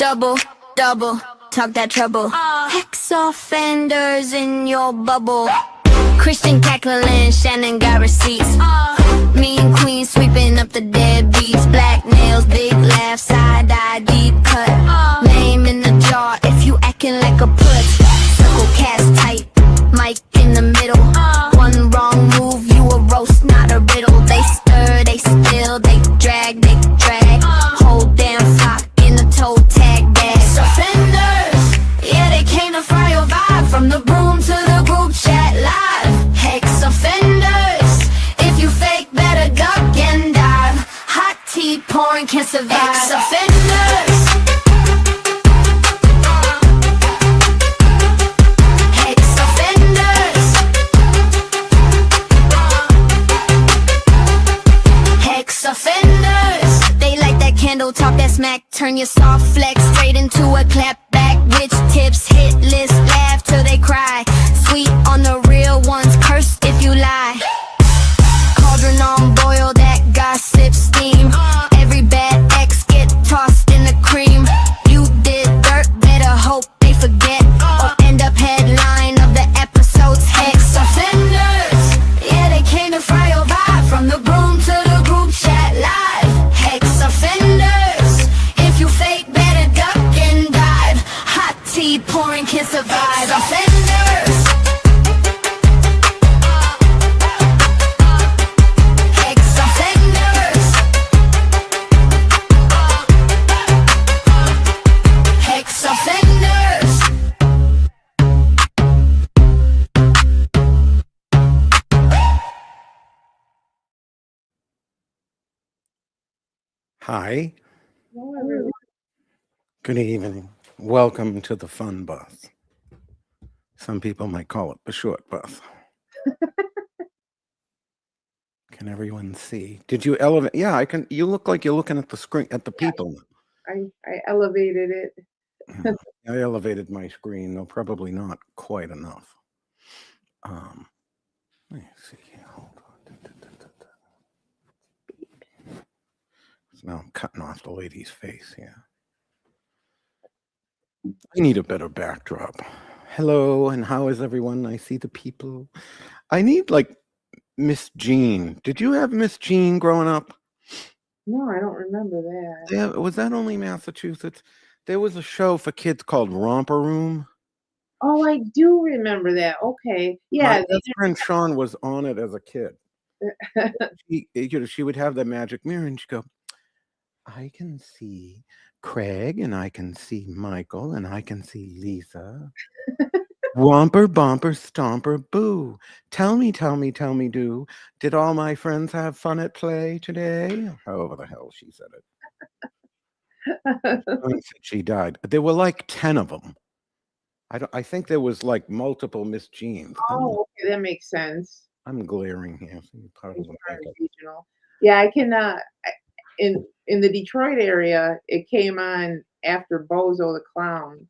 double, double, talk that trouble. Hex offenders in your bubble. Christian cackling, Shannon got receipts. Me and Queen sweeping up the deadbeats. Black nails, big laugh, side-eye, deep cut. Name in the jar if you acting like a put. Circle cast tight, mic in the middle. One wrong move, you a roast, not a riddle. They stir, they spill, they drag, they drag. Whole damn flock in a toe tag bag. Offenders, yeah, they came to fry your vibe. From the broom to the group chat live. Hex offenders, if you fake, better duck and dive. Hot tea pouring, can't survive. Hex offenders. Hex offenders. Hex offenders. They like that candle, talk that smack, turn your soft flex straight into a clap back. Which tips hit list, laugh till they cry. Sweet on the real ones, cursed if you lie. Cauldron on boil, that gossip steam. Every bad ex get tossed in the cream. You did dirt, better hope they forget, or end up headline of the episode's Hex offenders. Yeah, they came to fry your vibe. From the broom to the group chat live. Hex offenders, if you fake, better duck and dive. Hot tea pouring, can't survive. Offenders. Hex offenders. Hex offenders. Hi. Good evening. Welcome to the fun bus. Some people might call it the short bus. Can everyone see? Did you elevate? Yeah, I can. You look like you're looking at the screen, at the people. I elevated it. I elevated my screen, though probably not quite enough. Let me see. Hold on. So now I'm cutting off the lady's face here. I need a better backdrop. Hello, and how is everyone? I see the people. I need like Miss Jean. Did you have Miss Jean growing up? No, I don't remember that. Yeah, was that only Massachusetts? There was a show for kids called Romper Room. Oh, I do remember that. Okay. Yeah. My best friend Sean was on it as a kid. She would have the magic mirror and she'd go, I can see Craig and I can see Michael and I can see Lisa. Whomper, bomper, stomper, boo. Tell me, do. Did all my friends have fun at play today? However the hell she said it. She died. There were like 10 of them. I think there was like multiple Miss Jeans. Oh, okay, that makes sense. I'm glaring here. So part of regional. Yeah, I can. In the Detroit area, it came on after Bozo the Clown,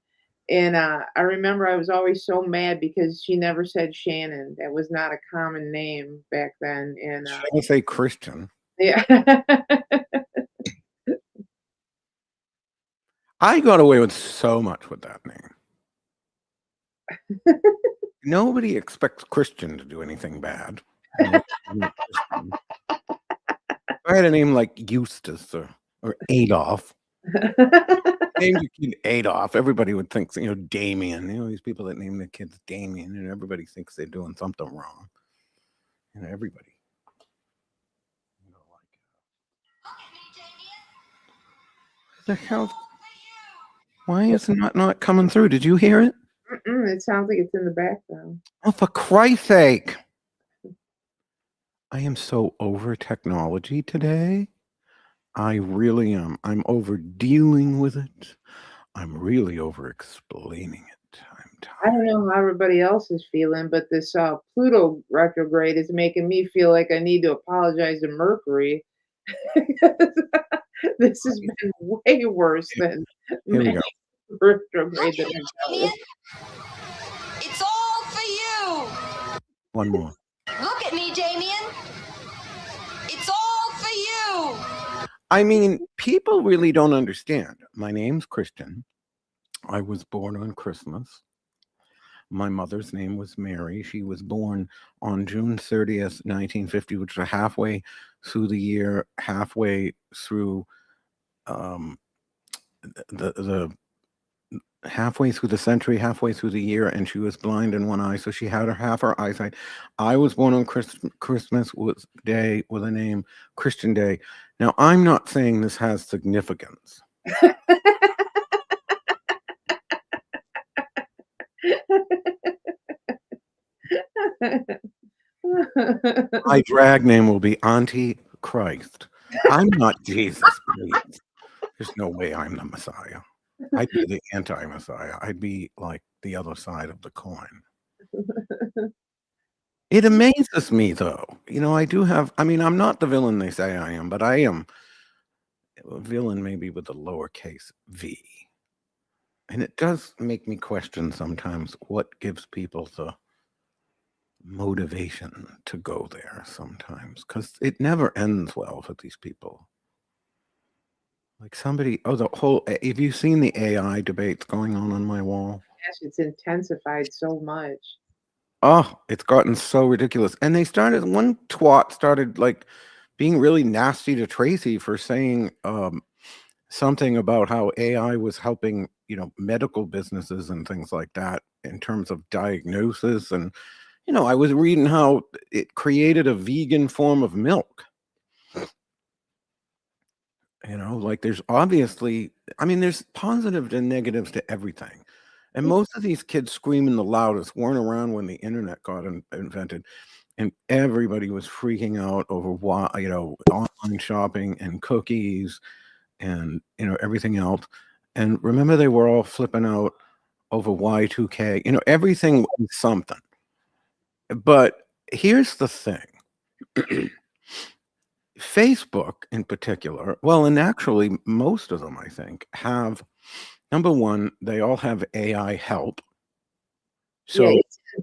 and I remember I was always so mad because she never said Shannon. That was not a common name back then. And I say Christian. Yeah. I got away with so much with that name. Nobody expects Christian to do anything bad. If I had a name like Eustace or Adolf, named your kid Adolf, everybody would think, Damien. These people that name their kids Damien, and everybody thinks they're doing something wrong. Everybody. What the hell? Why is it not coming through? Did you hear it? It sounds like it's in the background. Oh, for Christ's sake. I am so over technology today. I really am. I'm over dealing with it. I'm really over explaining it. I'm tired. I don't know how everybody else is feeling, but this Pluto retrograde is making me feel like I need to apologize to Mercury. This has been way worse than retrograde that I've dealt with. It's all for you. One more. Look at me, Damien. It's all for you. I mean, people really don't understand. My name's Christian. I was born on Christmas. My mother's name was Mary. She was born on June 30th, 1950, which is halfway through the year, halfway through the halfway through the century, halfway through the year, and she was blind in one eye, so she had half her eyesight. I was born on Christmas Day with a name Christian Day. Now, I'm not saying this has significance. My drag name will be Auntie Christ. I'm not Jesus, please. There's no way I'm the Messiah. I'd be the anti-Messiah. I'd be like the other side of the coin. It amazes me, though. You know, I do have, I mean, I'm not the villain they say I am, but I am a villain maybe with a lowercase v. And it does make me question sometimes what gives people the motivation to go there sometimes, because it never ends well for these people. Like somebody, the whole, have you seen the AI debates going on my wall? Yes, it's intensified so much. Oh, it's gotten so ridiculous. And one twat started like being really nasty to Tracy for saying something about how AI was helping, you know, medical businesses and things like that in terms of diagnosis. And, you know, I was reading how it created a vegan form of milk. You know, like there's obviously, I mean, there's positives and negatives to everything. And most of these kids screaming the loudest weren't around when the internet got invented. And everybody was freaking out over why, you know, online shopping and cookies and, you know, everything else. And remember, they were all flipping out over Y2K. You know, everything was something. But here's the thing. Facebook in particular, well, and actually most of them, I think, have, number one, they all have AI help. So yeah,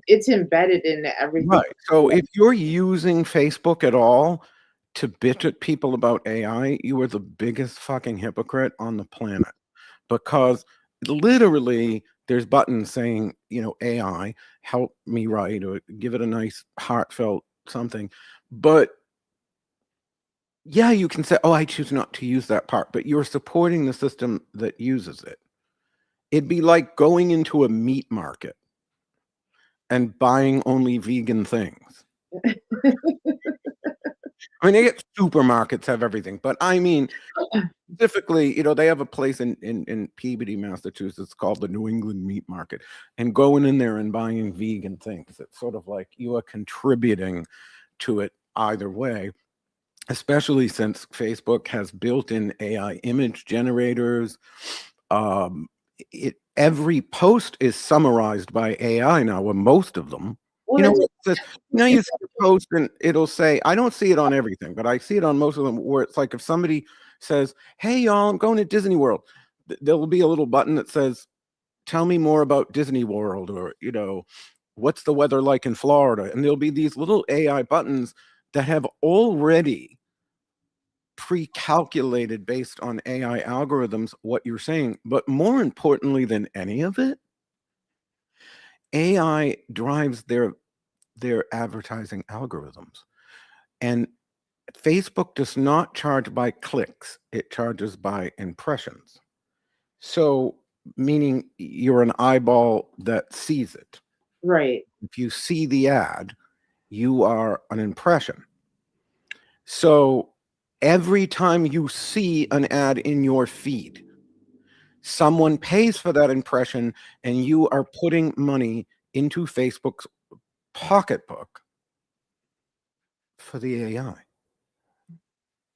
it's embedded in everything. Right. So if you're using Facebook at all to bitch at people about AI, you are the biggest fucking hypocrite on the planet. Because literally there's buttons saying, you know, AI, help me write, or give it a nice heartfelt something. But yeah, you can say, oh, I choose not to use that part, but you're supporting the system that uses it. It'd be like going into a meat market and buying only vegan things. I mean, they get supermarkets have everything, but I mean, specifically, you know, they have a place in Peabody, Massachusetts called the New England Meat Market, and going in there and buying vegan things. It's sort of like you are contributing to it either way, especially since Facebook has built-in AI image generators. Every post is summarized by AI now, or most of them. Well, You know, you see a post and it'll say, I don't see it on everything, but I see it on most of them, where it's like if somebody says, hey, y'all, I'm going to Disney World, there will be a little button that says, tell me more about Disney World, or, you know, what's the weather like in Florida? And there'll be these little AI buttons that have already pre-calculated based on AI algorithms what you're saying. But more importantly than any of it, AI drives their advertising algorithms. And Facebook does not charge by clicks, it charges by impressions. So meaning you're an eyeball that sees it. right. If you see the ad, you are an impression. So every time you see an ad in your feed, someone pays for that impression, and you are putting money into Facebook's pocketbook for the AI.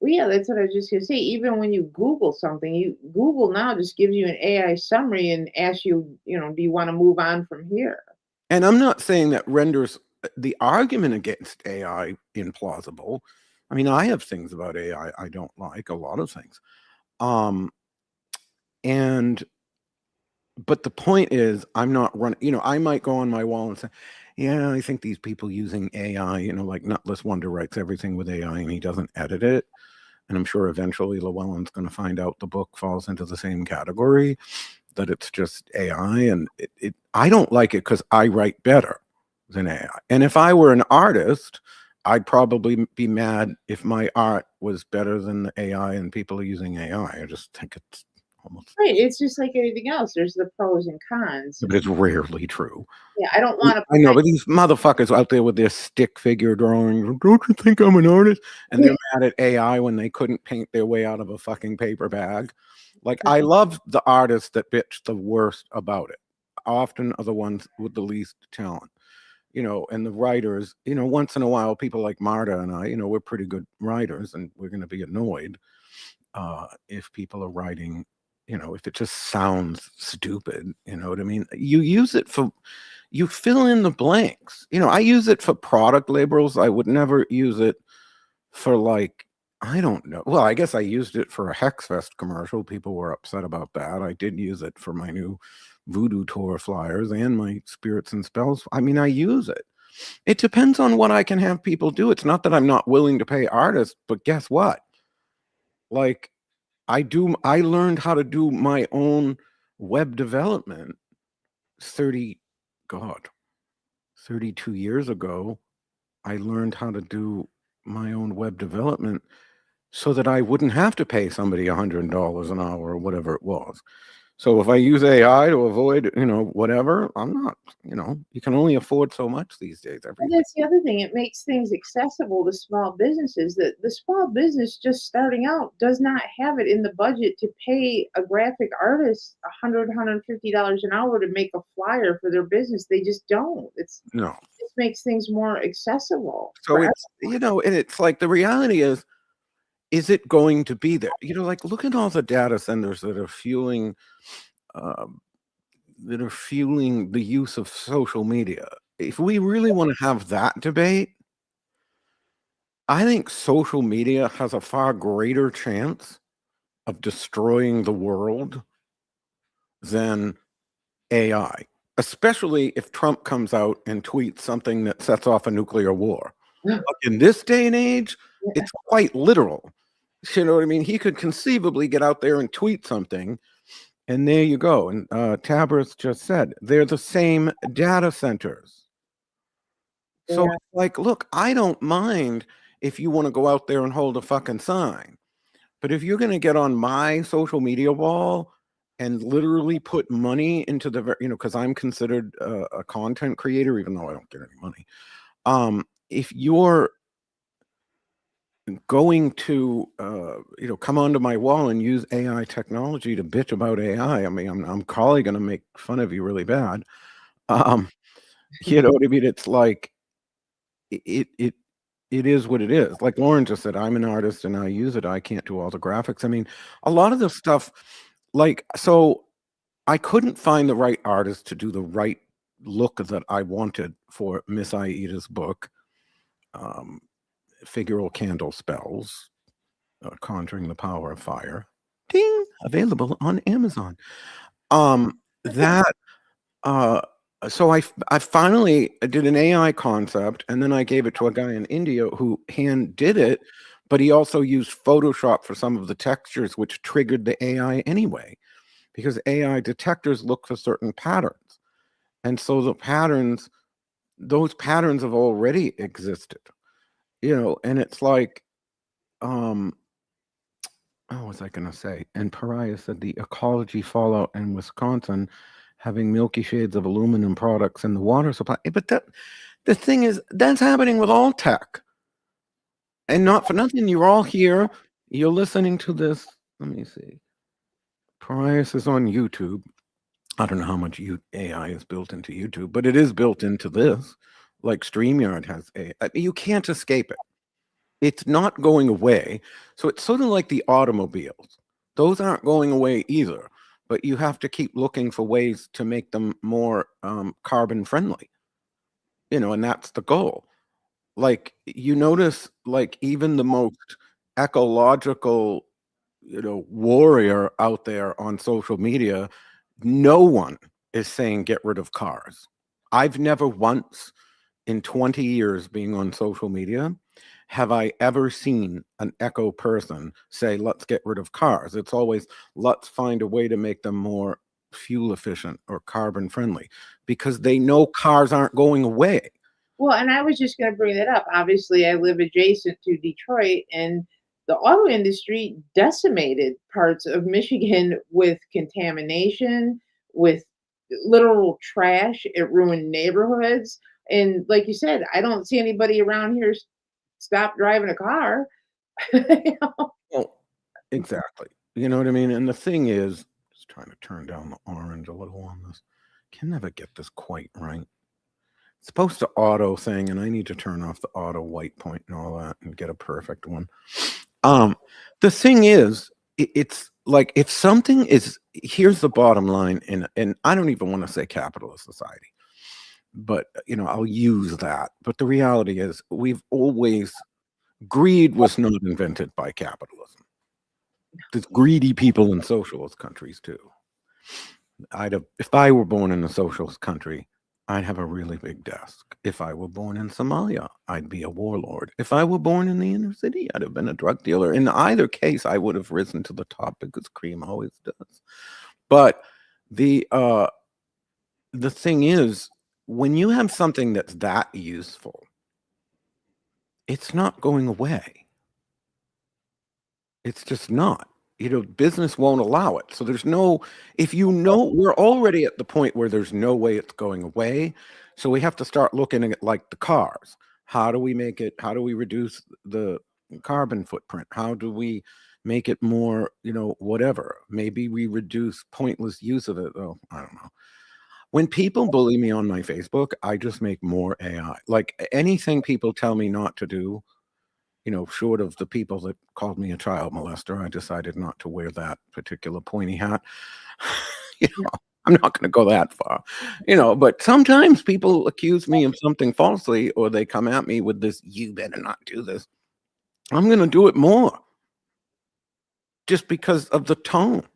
Well, yeah, that's what I was just gonna say. Even when you Google something, Google now just gives you an AI summary and asks you, you know, do you want to move on from here? And I'm not saying that renders the argument against AI implausible. I mean, I have things about AI I don't like, a lot of things. But the point is, I'm not running, you know, I might go on my wall and say, yeah, I think these people using AI, you know, like Nutless Wonder writes everything with AI and he doesn't edit it. And I'm sure eventually Llewellyn's going to find out the book falls into the same category, that it's just AI. And I don't like it because I write better than AI. And if I were an artist, I'd probably be mad if my art was better than the AI and people are using AI. I just think it's almost Right, it's just like anything else. There's the pros and cons. but it's rarely true. Yeah, I don't want to. I know, but these motherfuckers out there with their stick figure drawings, don't you think I'm an artist? And they're mad at AI when they couldn't paint their way out of a fucking paper bag. Like, I love the artists that bitch the worst about it. Often are the ones with the least talent, and the writers, once in a while, people like Marta and I, we're pretty good writers, and we're going to be annoyed if people are writing, if it just sounds stupid, you know what I mean? You use it for, you fill in the blanks. I use it for product labels. I would never use it for, like, I don't know. Well, I guess I used it for a Hex Fest commercial. People were upset about that. I did use it for my new Voodoo Tour flyers and my Spirits and Spells. I mean, I use it. It depends on what I can have people do. It's not that I'm not willing to pay artists, but guess what? Like, I learned how to do my own web development 32 years ago. I learned how to do my own web development so that I wouldn't have to pay somebody $100 an hour or whatever it was. So if I use AI to avoid, whatever, I'm not, you can only afford so much these days. And that's the other thing. It makes things accessible to small businesses. That the small business just starting out does not have it in the budget to pay a graphic artist $150 an hour to make a flyer for their business. They just don't. No. It makes things more accessible. So it's, and it's like, the reality is it going to be there? Like, look at all the data centers that are fueling the use of social media. If we really want to have that debate, I think social media has a far greater chance of destroying the world than AI, especially if Trump comes out and tweets something that sets off a nuclear war. Like, in this day and age, it's quite literal. You know what I mean? He could conceivably get out there and tweet something, and there you go. And Tabris just said, they're the same data centers. So, like, look, I don't mind if you want to go out there and hold a fucking sign. But if you're going to get on my social media wall and literally put money into the, because I'm considered a content creator, even though I don't get any money. If you're going to come onto my wall and use AI technology to bitch about AI, I mean, I'm probably going to make fun of you really bad. You know what I mean? It's like it is what it is. Like Lauren just said, I'm an artist and I use it. I can't do all the graphics. I mean, a lot of the stuff, like, so I couldn't find the right artist to do the right look that I wanted for Miss Aida's book. Figural candle spells, conjuring the power of fire. Ding! Available on Amazon. So I finally did an AI concept, and then I gave it to a guy in India who hand did it, but he also used Photoshop for some of the textures, which triggered the AI anyway, because AI detectors look for certain patterns, and so those patterns have already existed. And it's like, what was I going to say? And Pariah said the ecology fallout in Wisconsin, having milky shades of aluminum products in the water supply. But the thing is, that's happening with all tech. And not for nothing, you're all here. You're listening to this. Let me see. Pariah is on YouTube. I don't know how much AI is built into YouTube, but it is built into this. Like StreamYard has AI. You can't escape it. It's not going away. So it's sort of like the automobiles. Those aren't going away either, but you have to keep looking for ways to make them more carbon friendly, and that's the goal. Like, you notice, like, even the most ecological, warrior out there on social media, no one is saying get rid of cars. I've never once in 20 years being on social media have I ever seen an eco person say, let's get rid of cars. It's always, let's find a way to make them more fuel efficient or carbon friendly, because they know cars aren't going away. Well, and I was just going to bring that up. Obviously, I live adjacent to Detroit, and the auto industry decimated parts of Michigan with contamination, with literal trash. It ruined neighborhoods. And like you said, I don't see anybody around here stop driving a car. You know? Well, exactly. You know what I mean? And the thing is, just trying to turn down the orange a little on this. Can never get this quite right. It's supposed to auto thing, and I need to turn off the auto white point and all that and get a perfect one. The thing is, it's like, if something is, here's the bottom line, and I don't even want to say capitalist society, but I'll use that. But the reality is, greed was not invented by capitalism. There's greedy people in socialist countries too. If I were born in a socialist country, I'd have a really big desk. If I were born in Somalia, I'd be a warlord. If I were born in the inner city, I'd have been a drug dealer. In either case, I would have risen to the top, because cream always does. But the thing is, when you have something that's that useful, it's not going away. It's just not. Business won't allow it. So there's no, we're already at the point where there's no way it's going away. So we have to start looking at, like, the cars. How do we reduce the carbon footprint? How do we make it more, whatever? Maybe we reduce pointless use of it. Oh, I don't know. When people bully me on my Facebook, I just make more AI. Like, anything people tell me not to do, short of the people that called me a child molester, I decided not to wear that particular pointy hat. I'm not going to go that far, but sometimes people accuse me of something falsely, or they come at me with this, you better not do this. I'm going to do it more, just because of the tone.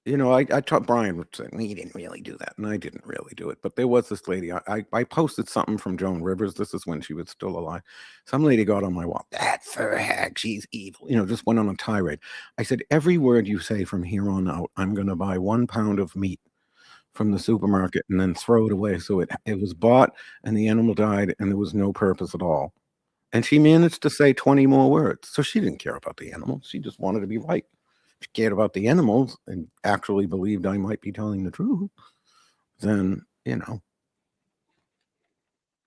I taught Brian, which said, he didn't really do that, and I didn't really do it. But there was this lady, I posted something from Joan Rivers. This is when she was still alive. Some lady got on my wall. That's her heck, she's evil. Just went on a tirade. I said, every word you say from here on out, I'm going to buy 1 pound of meat from the supermarket and then throw it away. So it was bought, and the animal died, and there was no purpose at all. And she managed to say 20 more words. So she didn't care about the animals. She just wanted to be right. If you cared about the animals and actually believed I might be telling the truth, then, you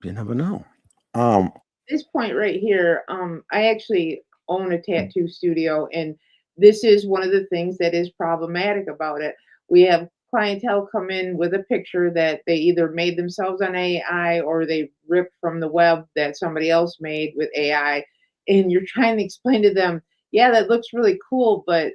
never know. This point right here, I actually own a tattoo studio, and this is one of the things that is problematic about it. We have clientele come in with a picture that they either made themselves on AI, or they ripped from the web that somebody else made with AI, and you're trying to explain to them, yeah, that looks really cool, but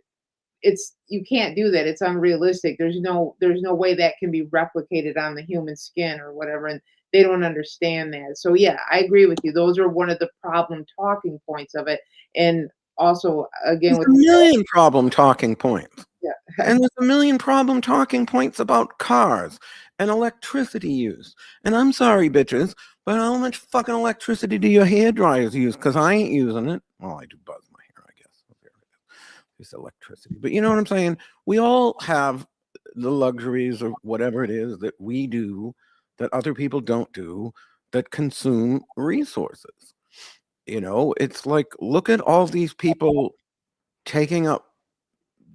you can't do that. It's unrealistic. There's no way that can be replicated on the human skin or whatever, and they don't understand that. So yeah, I agree with you. Those are one of the problem talking points of it. And also, again, There's with a million problem talking points. yeah. And there's a million problem talking points about cars and electricity use. And I'm sorry, bitches, but how much fucking electricity do your hair dryers use? Because I ain't using it. Well, I do buzz my hair, I guess. It's electricity. But you know what I'm saying? We all have the luxuries or whatever it is that we do that other people don't do, that consume resources. It's like, look at all these people taking up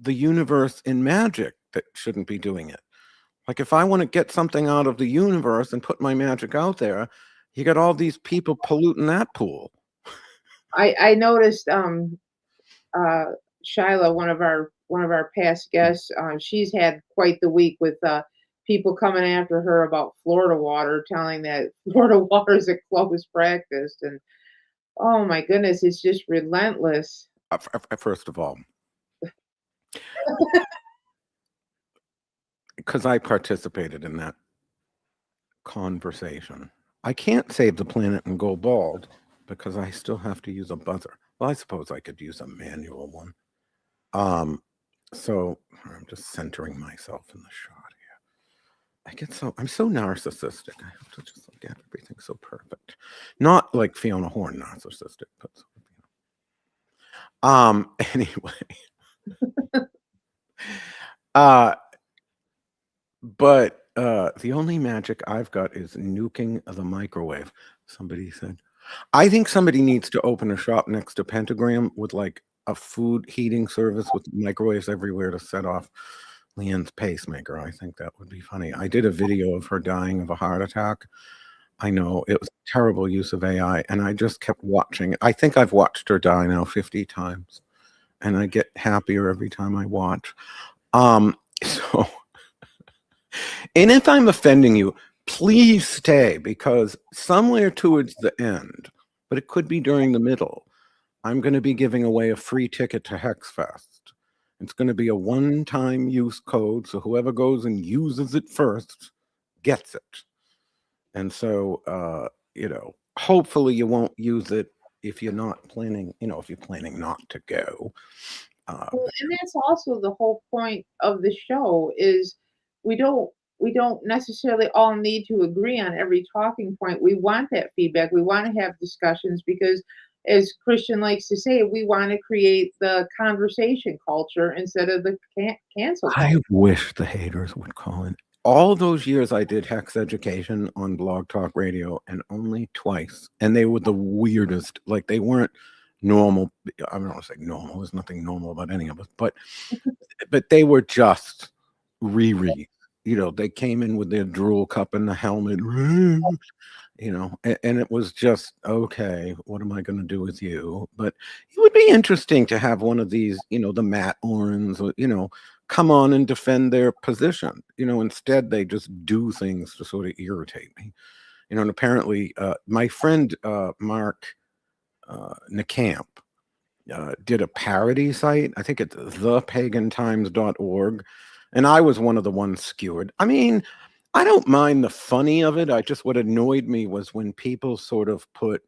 the universe in magic that shouldn't be doing it. Like, if I want to get something out of the universe and put my magic out there, you got all these people polluting that pool. I noticed Shyla, one of our past guests, she's had quite the week with people coming after her about Florida water, telling that Florida water is a closed practice, and oh my goodness, it's just relentless. First of all, because I participated in that conversation, I can't save the planet and go bald because I still have to use a buzzer. Well, I suppose I could use a manual one. So I'm just centering myself in the shot I'm so narcissistic. I have to just get everything so perfect. Not like Fiona Horn narcissistic, but anyway. But the only magic I've got is nuking the microwave. Somebody said. I think somebody needs to open a shop next to Pentagram with like a food heating service with microwaves everywhere to set off Leanne's pacemaker. I think that would be funny. I did a video of her dying of a heart attack. I know it was a terrible use of AI, and I just kept watching. I think I've watched her die now 50 times, and I get happier every time I watch. So, and if I'm offending you, please stay, because somewhere towards the end, but it could be during the middle, I'm going to be giving away a free ticket to Hex Fest. It's going to be a one-time use code, so whoever goes and uses it first gets it. And so, hopefully you won't use it if you're not planning, if you're planning not to go. Well, and that's also the whole point of the show is we don't necessarily all need to agree on every talking point. We want that feedback. We want to have discussions because, as Christian likes to say, we want to create the conversation culture instead of the cancel culture. I wish the haters would call in. All those years I did Hex Education on Blog Talk Radio, and only twice. And they were the weirdest. Like, they weren't normal. I don't want to say normal. There's nothing normal about any of us. But they were just rereads. They came in with their drool cup and the helmet. And it was just, okay, what am I going to do with you? But it would be interesting to have one of these, the Matt Orens, come on and defend their position. Instead they just do things to sort of irritate me. And apparently my friend Mark Nakamp did a parody site. I think it's thepagantimes.org. And I was one of the ones skewered. I mean, I don't mind the funny of it. What annoyed me was when people sort of put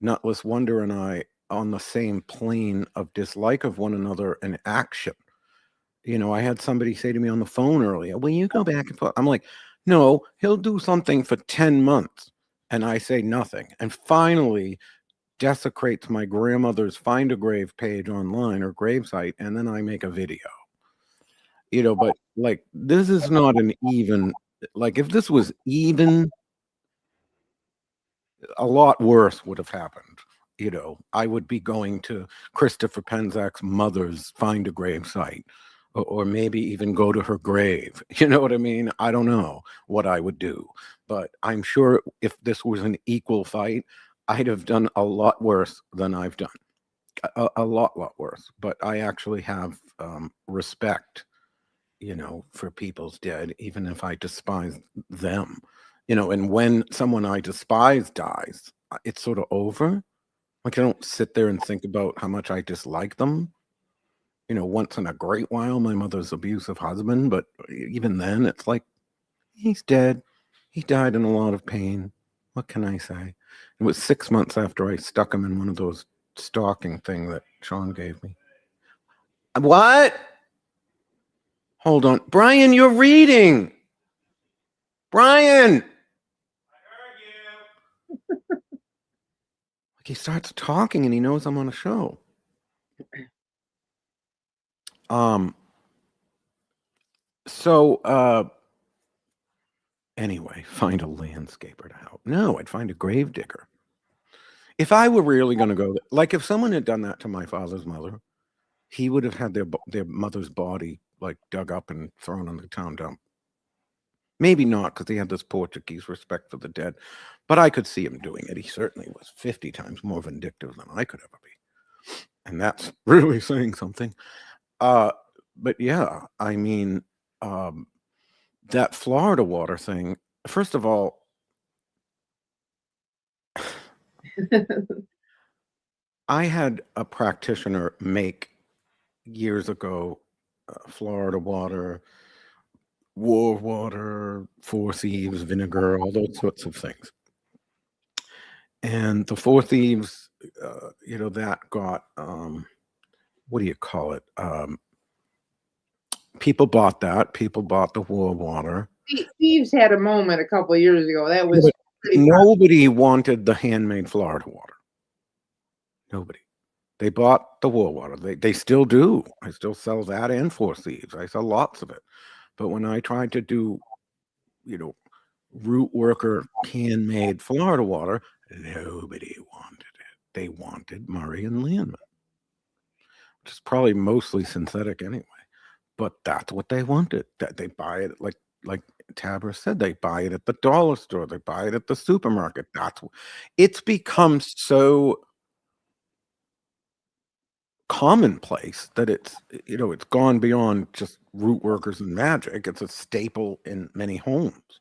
Nutless Wonder and I on the same plane of dislike of one another and action. I had somebody say to me on the phone earlier, "Will you go back and forth?" I'm like, no, he'll do something for 10 months. And I say nothing. And finally desecrates my grandmother's Find a Grave page online or gravesite. And then I make a video. But like, this is not an even, like, if this was even, a lot worse would have happened. I would be going to Christopher Penzak's mother's Find a Grave site, or maybe even go to her grave. You know what I mean? I don't know what I would do, but I'm sure if this was an equal fight, I'd have done a lot worse than I've done. A lot worse. But I actually have respect, for people's dead, even if I despise them. And when someone I despise dies, it's sort of over. Like, I don't sit there and think about how much I dislike them. Once in a great while, my mother's abusive husband, but even then, it's like, he's dead. He died in a lot of pain. What can I say? It was 6 months after I stuck him in one of those stalking thing that Sean gave me. What? Hold on. Brian, you're reading. Brian! I heard you. Like, he starts talking and he knows I'm on a show. Anyway, find a landscaper to help. No, I'd find a grave digger. If I were really going to go, like, if someone had done that to my father's mother, he would have had their mother's body like dug up and thrown on the town dump. Maybe not, because he had this Portuguese respect for the dead, but I could see him doing it. He certainly was 50 times more vindictive than I could ever be. And that's really saying something. But yeah, I mean, that Florida water thing, first of all, I had a practitioner make years ago Florida water, war water, Four Thieves, vinegar, all those sorts of things. And the Four Thieves, that got, what do you call it? People bought that. People bought the war water. Thieves had a moment a couple of years ago. That was pretty nobody wanted the handmade Florida water. Nobody. They bought the wool water. They still do. I still sell that and Four Thieves. I sell lots of it. But when I tried to do, root worker handmade Florida water, nobody wanted it. They wanted Murray and Landman, which is probably mostly synthetic anyway. But that's what they wanted. That they buy it like Tabra said, they buy it at the dollar store, they buy it at the supermarket. It's become so commonplace that it's gone beyond just root workers and magic. It's a staple in many homes.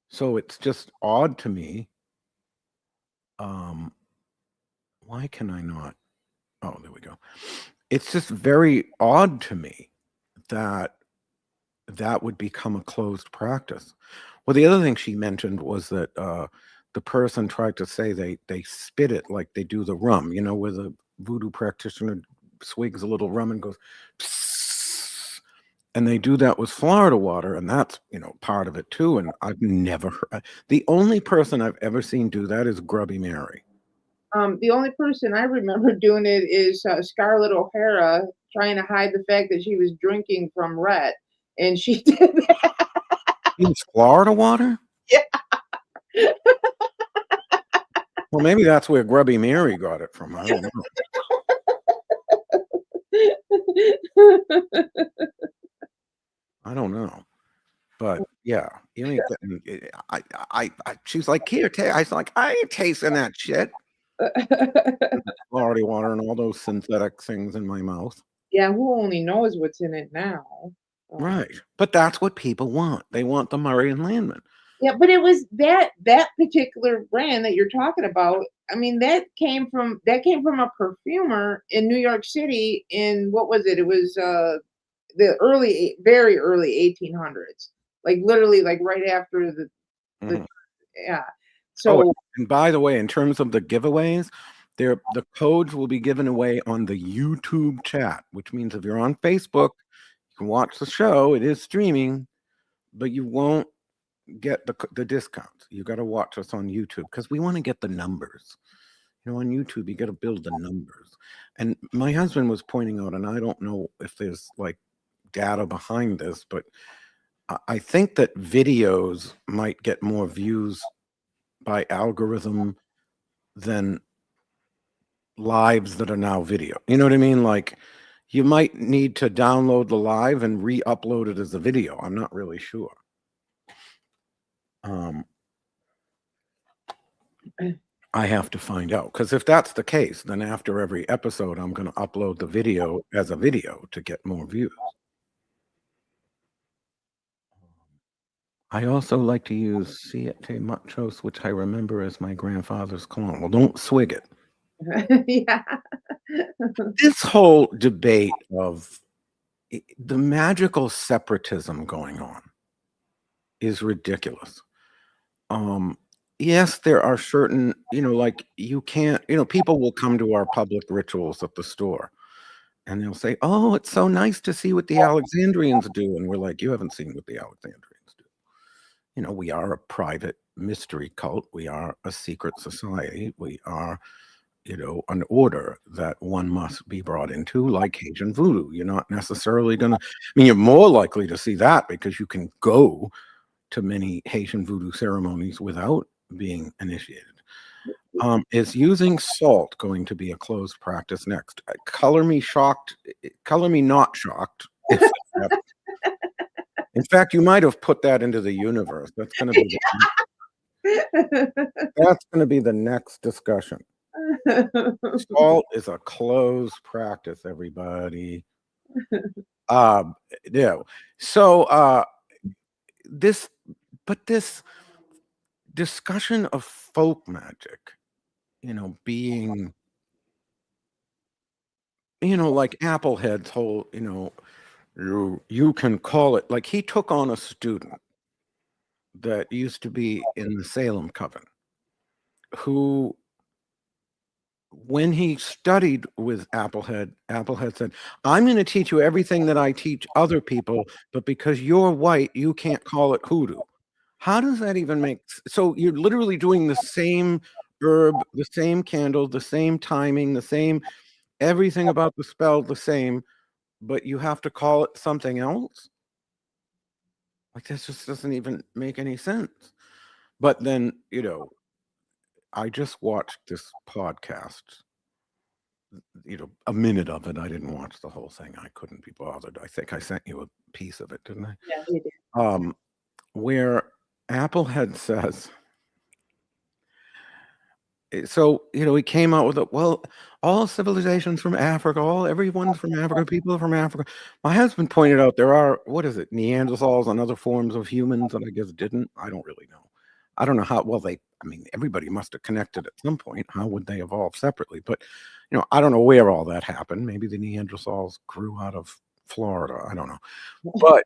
So it's just odd to me. Why can I not? Oh, there we go. It's just very odd to me that would become a closed practice. Well, the other thing she mentioned was that the person tried to say they spit it like they do the rum, where the voodoo practitioner swigs a little rum and goes, psst, and they do that with Florida water, and that's part of it too. And I've never heard. The only person I've ever seen do that is Grubby Mary. The only person I remember doing it is Scarlett O'Hara, trying to hide the fact that she was drinking from Rhett, and she did that. Use Florida water? Yeah. Well, maybe that's where Grubby Mary got it from. I don't know. I don't know. But yeah, she's like, here, I was like, I ain't tasting that shit. Florida water and all those synthetic things in my mouth. Yeah, who only knows what's in it now? Right. But that's what people want. They want the Murray and Landman. Yeah, but it was that particular brand that you're talking about. I mean, that came from a perfumer in New York City in, what was it? It was the very early 1800s. Like literally like right after the yeah. So and by the way, in terms of the giveaways, the codes will be given away on the YouTube chat, which means if you're on Facebook, you can watch the show. It is streaming, but you won't get the discounts. You got to watch us on YouTube because we want to get the numbers. On YouTube, you got to build the numbers. And my husband was pointing out, and I don't know if there's like data behind this, but I think that videos might get more views by algorithm than lives that are now video. You know what I mean? Like you might need to download the live and re-upload it as a video. I'm not really sure. I have to find out, because if that's the case, then after every episode, I'm going to upload the video as a video to get more views. I also like to use Siete Machos, which I remember as my grandfather's cologne. Well, don't swig it. Yeah. This whole debate of the magical separatism going on is ridiculous. Yes, there are certain, like you can't, people will come to our public rituals at the store and they'll say, oh, it's so nice to see what the Alexandrians do. And we're like, you haven't seen what the Alexandrians do. We are a private mystery cult. We are a secret society. We are, an order that one must be brought into, like Haitian voodoo. You're not necessarily going to, you're more likely to see that because you can go to many Haitian voodoo ceremonies without being initiated. Is using salt going to be a closed practice next? Color me not shocked. In fact, you might have put that into the universe. That's going to be the next discussion. Salt is a closed practice, everybody. Yeah. So this discussion of folk magic, being, like Applehead's whole, you can call it, like he took on a student that used to be in the Salem Coven who when he studied with Applehead, Applehead said, I'm going to teach you everything that I teach other people, but because you're white, you can't call it hoodoo. How does that even make so you're literally doing the same herb, the same candle, the same timing, the same everything about the spell the same, but you have to call it something else? Like this just doesn't even make any sense. But then, I just watched this podcast, a minute of it. I didn't watch the whole thing. I couldn't be bothered. I think I sent you a piece of it, didn't I? Yeah, you did. Where Applehead says, so, he came out with it. Well, all civilizations from Africa, everyone's from Africa, people are from Africa. My husband pointed out there are, Neanderthals and other forms of humans that I guess didn't. I don't really know. I don't know how, everybody must have connected at some point. How would they evolve separately? But, I don't know where all that happened. Maybe the Neanderthals grew out of Florida. I don't know. But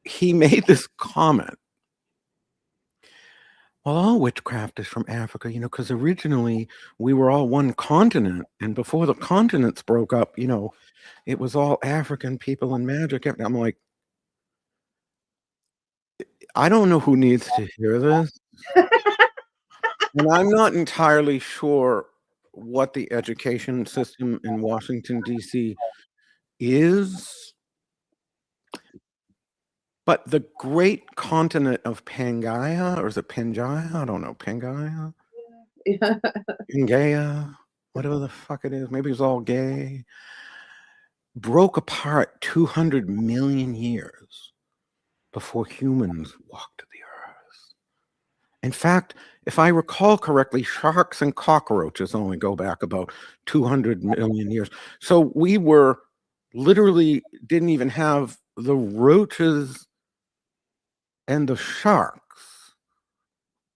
he made this comment. Well, all witchcraft is from Africa, because originally we were all one continent. And before the continents broke up, it was all African people and magic. I'm like, I don't know who needs to hear this. And I'm not entirely sure what the education system in Washington, D.C. is. But the great continent of Pangaea, or is it Pangaea? I don't know. Pangaea? Yeah. Pangaea, whatever the fuck it is. Maybe it's all gay. Broke apart 200 million years before humans walked the earth. In fact, if I recall correctly, sharks and cockroaches only go back about 200 million years. So we were literally didn't even have the roaches and the sharks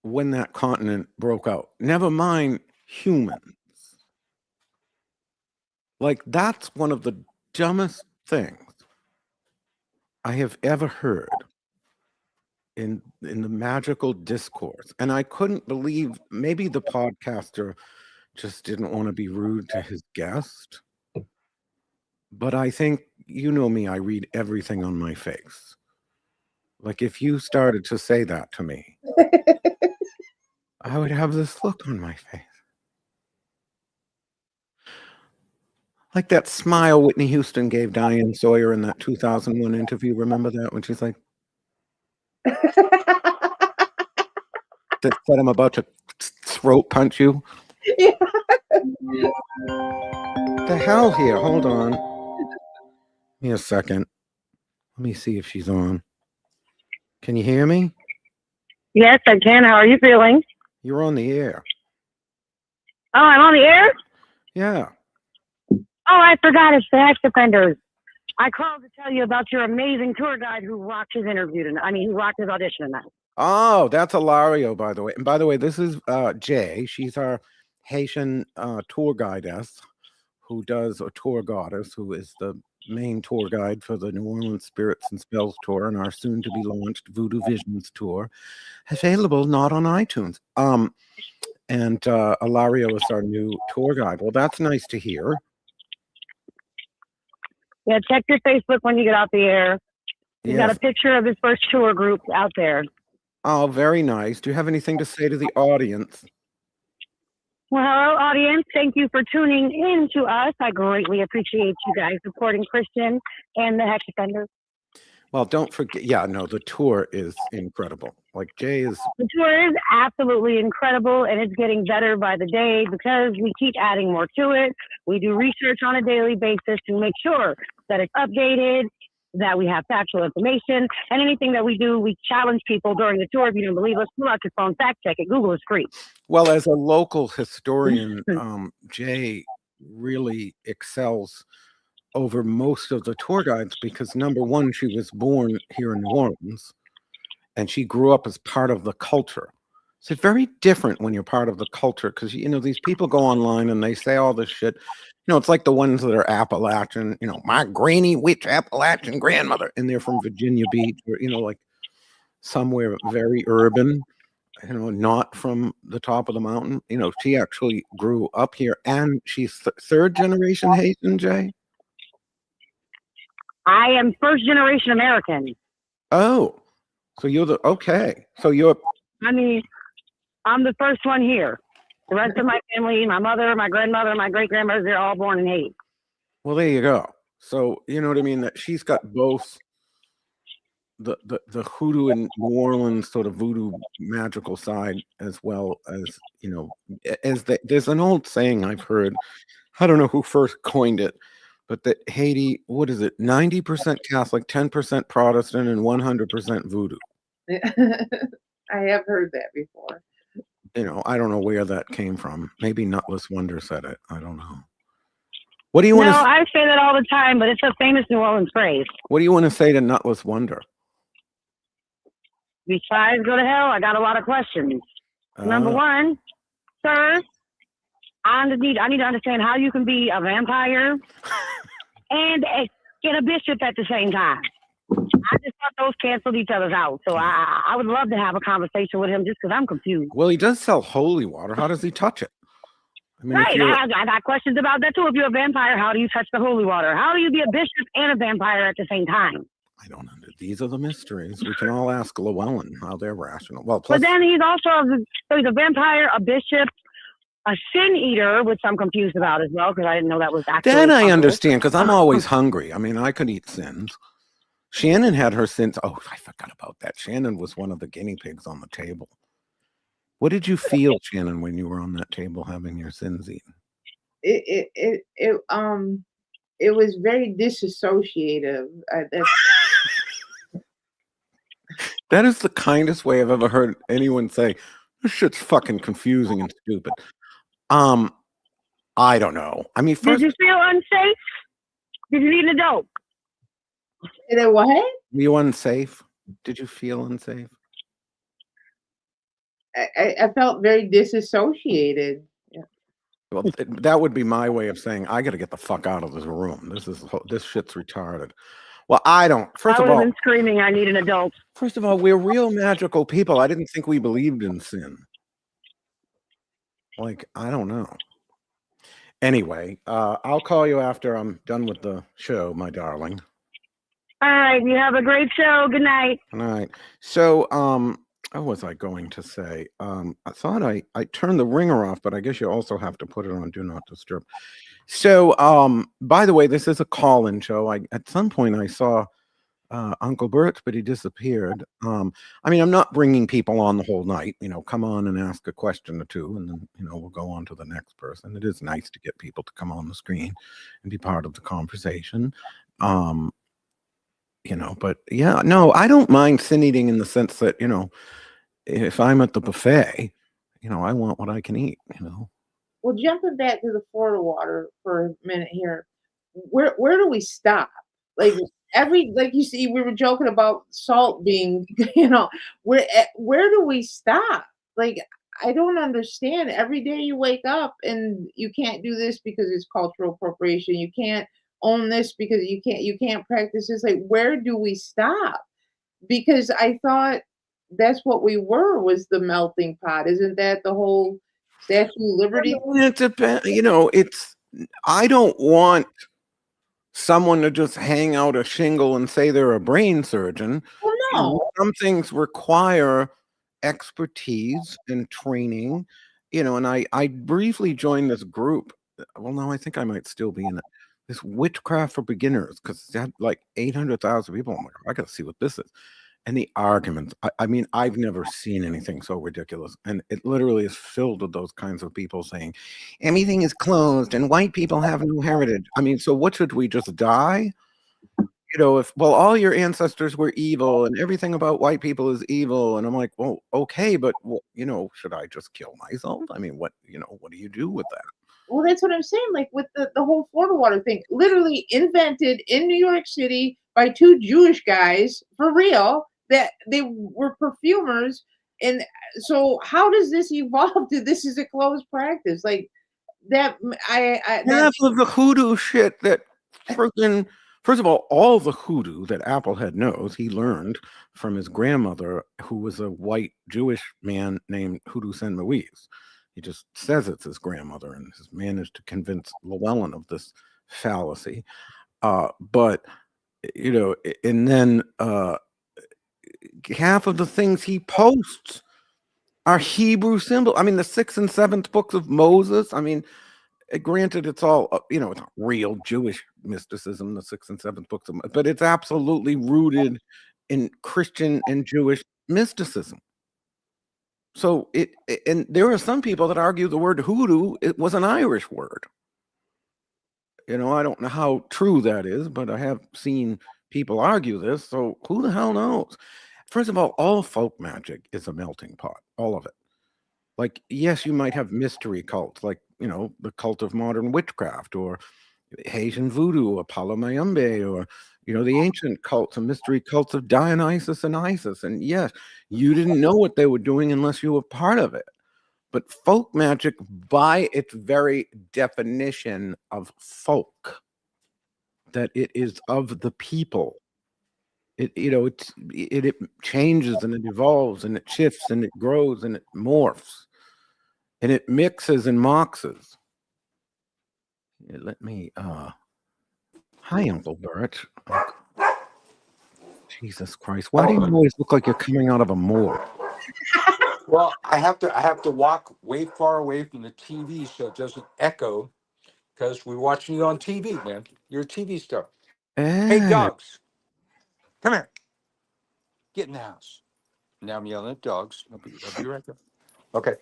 when that continent broke out. Never mind humans. Like, that's one of the dumbest things I have ever heard in the magical discourse. And I couldn't believe, maybe the podcaster just didn't want to be rude to his guest. But I think, you know me, I read everything on my face. Like, if you started to say that to me, I would have this look on my face. Like that smile Whitney Houston gave Diane Sawyer in that 2001 interview. Remember that? When she's like, that said, I'm about to throat punch you. Yeah. The hell here? Hold on. Give me a second. Let me see if she's on. Can you hear me? Yes, I can. How are you feeling? You're on the air. Oh, I'm on the air? Yeah. Oh, I forgot. It's the Hex Offenders. I called to tell you about your amazing tour guide who rocked his interview tonight. Who rocked his audition tonight. Oh, that's Hilario, by the way. And by the way, this is Jay. She's our Haitian tour guidess who does a tour goddess, who is the main tour guide for the New Orleans Spirits and Spells tour and our soon to be launched Voodoo Visions tour, available not on iTunes. And Hilario is our new tour guide. Well, that's nice to hear. Yeah, check your Facebook when you get out the air. He's Yes. got a picture of his first tour group out there. Oh, very nice. Do you have anything to say to the audience? Well, hello, audience. Thank you for tuning in to us. I greatly appreciate you guys supporting Christian and the Hex Offenders. Well, don't forget. Yeah, no, the tour is incredible. Like, Jay is. The tour is absolutely incredible, and it's getting better by the day because we keep adding more to it. We do research on a daily basis to make sure that it's updated, that we have factual information, and anything that we do, we challenge people during the tour. If you don't believe us, pull out your phone, fact check it. Google is free. Well, as a local historian, Jay really excels over most of the tour guides because, number one, she was born here in New Orleans and she grew up as part of the culture. So it's very different when you're part of the culture because, these people go online and they say all this shit. It's like the ones that are Appalachian, my granny witch Appalachian grandmother, and they're from Virginia Beach or, like somewhere very urban. not from the top of the mountain. She actually grew up here, and she's third generation Haitian, Jay. I am first generation American. Oh, so you're okay. So I mean, I'm the first one here. The rest of my family, my mother, my grandmother, my great grandmothers, they're all born in Haiti. Well, there you go. So you know what I mean? That she's got both the hoodoo and New Orleans sort of voodoo magical side, as well as there's an old saying I've heard. I don't know who first coined it, but that Haiti, what is it? 90% Catholic, 10% Protestant, and 100% voodoo. I have heard that before. I don't know where that came from. Maybe Nutless Wonder said it. I don't know. What do you want to? No, I say that all the time, but it's a famous New Orleans phrase. What do you want to say to Nutless Wonder? Besides go to hell, I got a lot of questions. Number one, sir, I need to understand how you can be a vampire and a bishop at the same time. I just thought those canceled each other out. So I would love to have a conversation with him just because I'm confused. Well, he does sell holy water. How does he touch it? I mean, right. I got questions about that too. If you're a vampire, how do you touch the holy water? How do you be a bishop and a vampire at the same time? I don't know. These are the mysteries. We can all ask Llewellyn how they're rational. Well, plus, but then he's also he's a vampire, a bishop, a sin eater, which I'm confused about as well because I didn't know that was actually. Then I understand because I'm always hungry. I mean, I could eat sins. Shannon had her sins. Oh, I forgot about that. Shannon was one of the guinea pigs on the table. What did you feel, Shannon, when you were on that table having your sins eaten? It was very disassociative. That is the kindest way I've ever heard anyone say, this shit's fucking confusing and stupid. I don't know. I mean, first, did you feel unsafe? Did you need an adult? Did it what? Were you unsafe? Did you feel unsafe? I felt very disassociated. Yeah. Well, that would be my way of saying I got to get the fuck out of this room. This shit's retarded. Well, I don't. First of all, been screaming, I need an adult. First of all, we're real magical people. I didn't think we believed in sin. Like, I don't know. Anyway, I'll call you after I'm done with the show, my darling. All right, you have a great show. Good night. All right. So, what was I going to say? I thought I turned the ringer off, but I guess you also have to put it on Do Not Disturb. So, by the way, this is a call-in show. At some point I saw Uncle Bert, but he disappeared. I mean, I'm not bringing people on the whole night. Come on and ask a question or two, and then we'll go on to the next person. It is nice to get people to come on the screen and be part of the conversation. But yeah, no, I don't mind sin eating in the sense that, if I'm at the buffet, I want what I can eat, Well, jumping back to the Florida water for a minute here, where do we stop? Like like you see, we were joking about salt being, where do we stop? Like, I don't understand. Every day you wake up and you can't do this because it's cultural appropriation. You can't own this because you can't practice this. Like, where do we stop? Because I thought that's what we were, was the melting pot. Isn't that the whole Statue of Liberty? It depends. I don't want someone to just hang out a shingle and say they're a brain surgeon. Well, no. Some things require expertise and training, and I briefly joined this group. Well, no, I think I might still be in it. This Witchcraft for Beginners, because it had like 800,000 people. I'm like, I got to see what this is. And the arguments, I mean, I've never seen anything so ridiculous. And it literally is filled with those kinds of people saying, everything is closed and white people have no heritage. I mean, so what, should we just die? If all your ancestors were evil and everything about white people is evil. And I'm like, well, okay, but should I just kill myself? I mean, what do you do with that? Well, that's what I'm saying. Like with the whole Florida water thing, literally invented in New York City by two Jewish guys, for real, that they were perfumers. And so how does this evolve to this is a closed practice? Like that, half of the hoodoo shit that freaking First of all the hoodoo that Applehead knows, he learned from his grandmother, who was a white Jewish man named Hoodoo Sen Louise. He just says it's his grandmother and has managed to convince Llewellyn of this fallacy. But, you know, and then half of the things he posts are Hebrew symbols. I mean, the 6th and 7th books of Moses. I mean, granted, it's all, you know, it's not real Jewish mysticism, the 6th and 7th books, but it's absolutely rooted in Christian and Jewish mysticism. So and there are some people that argue the word hoodoo, it was an Irish word. You know, I don't know how true that is, but I have seen people argue this. So who the hell knows? First of all folk magic is a melting pot, all of it. Like, yes, you might have mystery cults, like, you know, the cult of modern witchcraft, or Haitian voodoo, or Palo Mayombe, or, you know, the ancient cults and mystery cults of Dionysus and Isis. And yes, you didn't know what they were doing unless you were part of it. But folk magic, by its very definition of folk, that it is of the people, it changes and it evolves and it shifts and it grows and it morphs and it mixes and moxes. Let me hi, Uncle Bert. Jesus Christ, why do you always look like you're coming out of a morgue? Well, I have to walk way far away from the TV so it doesn't echo, because we're watching you on TV, man. You're a TV star. Hey, dogs, come here. Get in the house. Now I'm yelling at dogs. I'll be right there. Okay.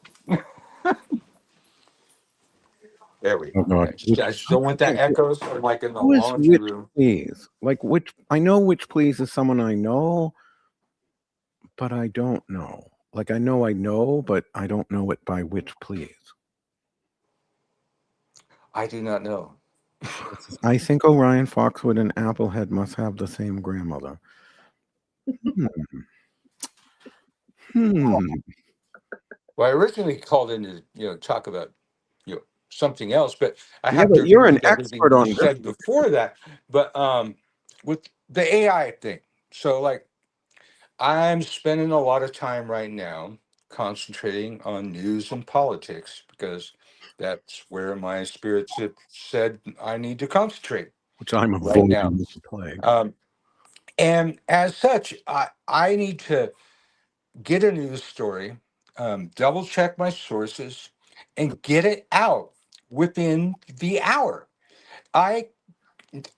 There we go. Oh, I just don't want that echoes. I'm like in the Who is laundry Witch room. Please? Like, which I know Witch Please is someone I know, but I don't know. Like, I know, but I don't know it by Witch Please. I do not know. I think Orion Foxwood and Applehead must have the same grandmother. Well, I originally called in to talk about something else, but I have to. You're an everything expert on you said before that. But with the AI thing, so like I'm spending a lot of time right now concentrating on news and politics, because that's where my spirit said I need to concentrate. Which I'm right now. avoiding with the plague. And as such, I need to get a news story, double check my sources, and get it out within the hour. I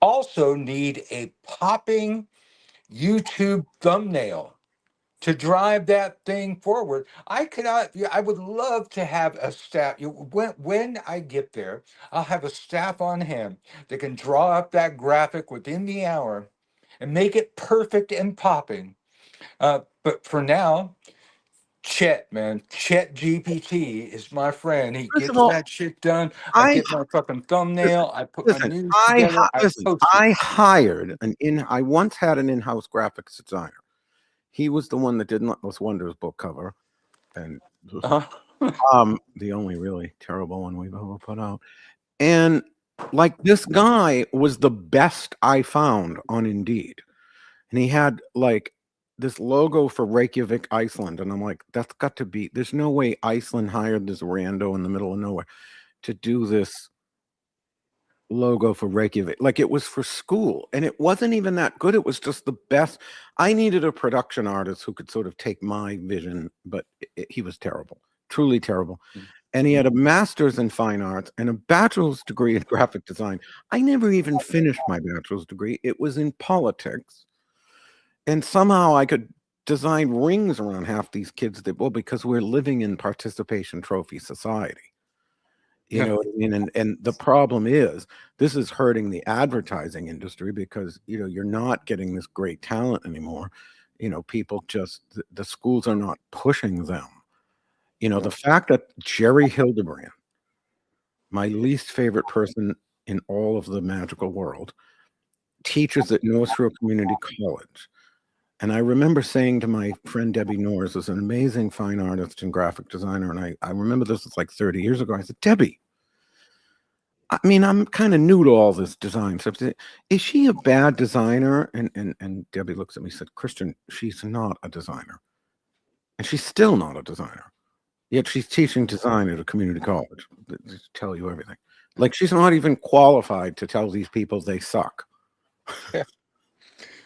also need a popping YouTube thumbnail to drive that thing forward. I would love to have a staff. When I get there, I'll have a staff on hand that can draw up that graphic within the hour and make it perfect and popping. But for now, Chet GPT is my friend. He First of gets all, that shit done. I get my fucking thumbnail. I put my news together. I hired I once had an in-house graphics designer. He was the one that did Limitless Wonders book cover, and the only really terrible one we've ever put out. And like, this guy was the best I found on Indeed, and he had like this logo for Reykjavik, Iceland, and I'm like, that's got to be. There's no way Iceland hired this rando in the middle of nowhere to do this logo for Reykjavik. Like, it was for school, and it wasn't even that good. It was just the best. I needed a production artist who could sort of take my vision, but he was terrible, truly terrible. And he had a master's in fine arts and a bachelor's degree in graphic design. I never even finished my bachelor's degree. It was in politics, and somehow I could design rings around half these kids because we're living in participation trophy society. You know what I mean? And the problem is, this is hurting the advertising industry, because, you're not getting this great talent anymore. People just, the schools are not pushing them. The fact that Jerry Hildebrand, my least favorite person in all of the magical world, teaches at Northfield Community College. And I remember saying to my friend Debbie Norris, who's an amazing fine artist and graphic designer, and I remember this was like 30 years ago, I said, Debbie, I mean, I'm kind of new to all this design stuff. Is she a bad designer? And Debbie looks at me and said, Christian, she's not a designer. And she's still not a designer. Yet she's teaching design at a community college. Just tell you everything. Like, she's not even qualified to tell these people they suck.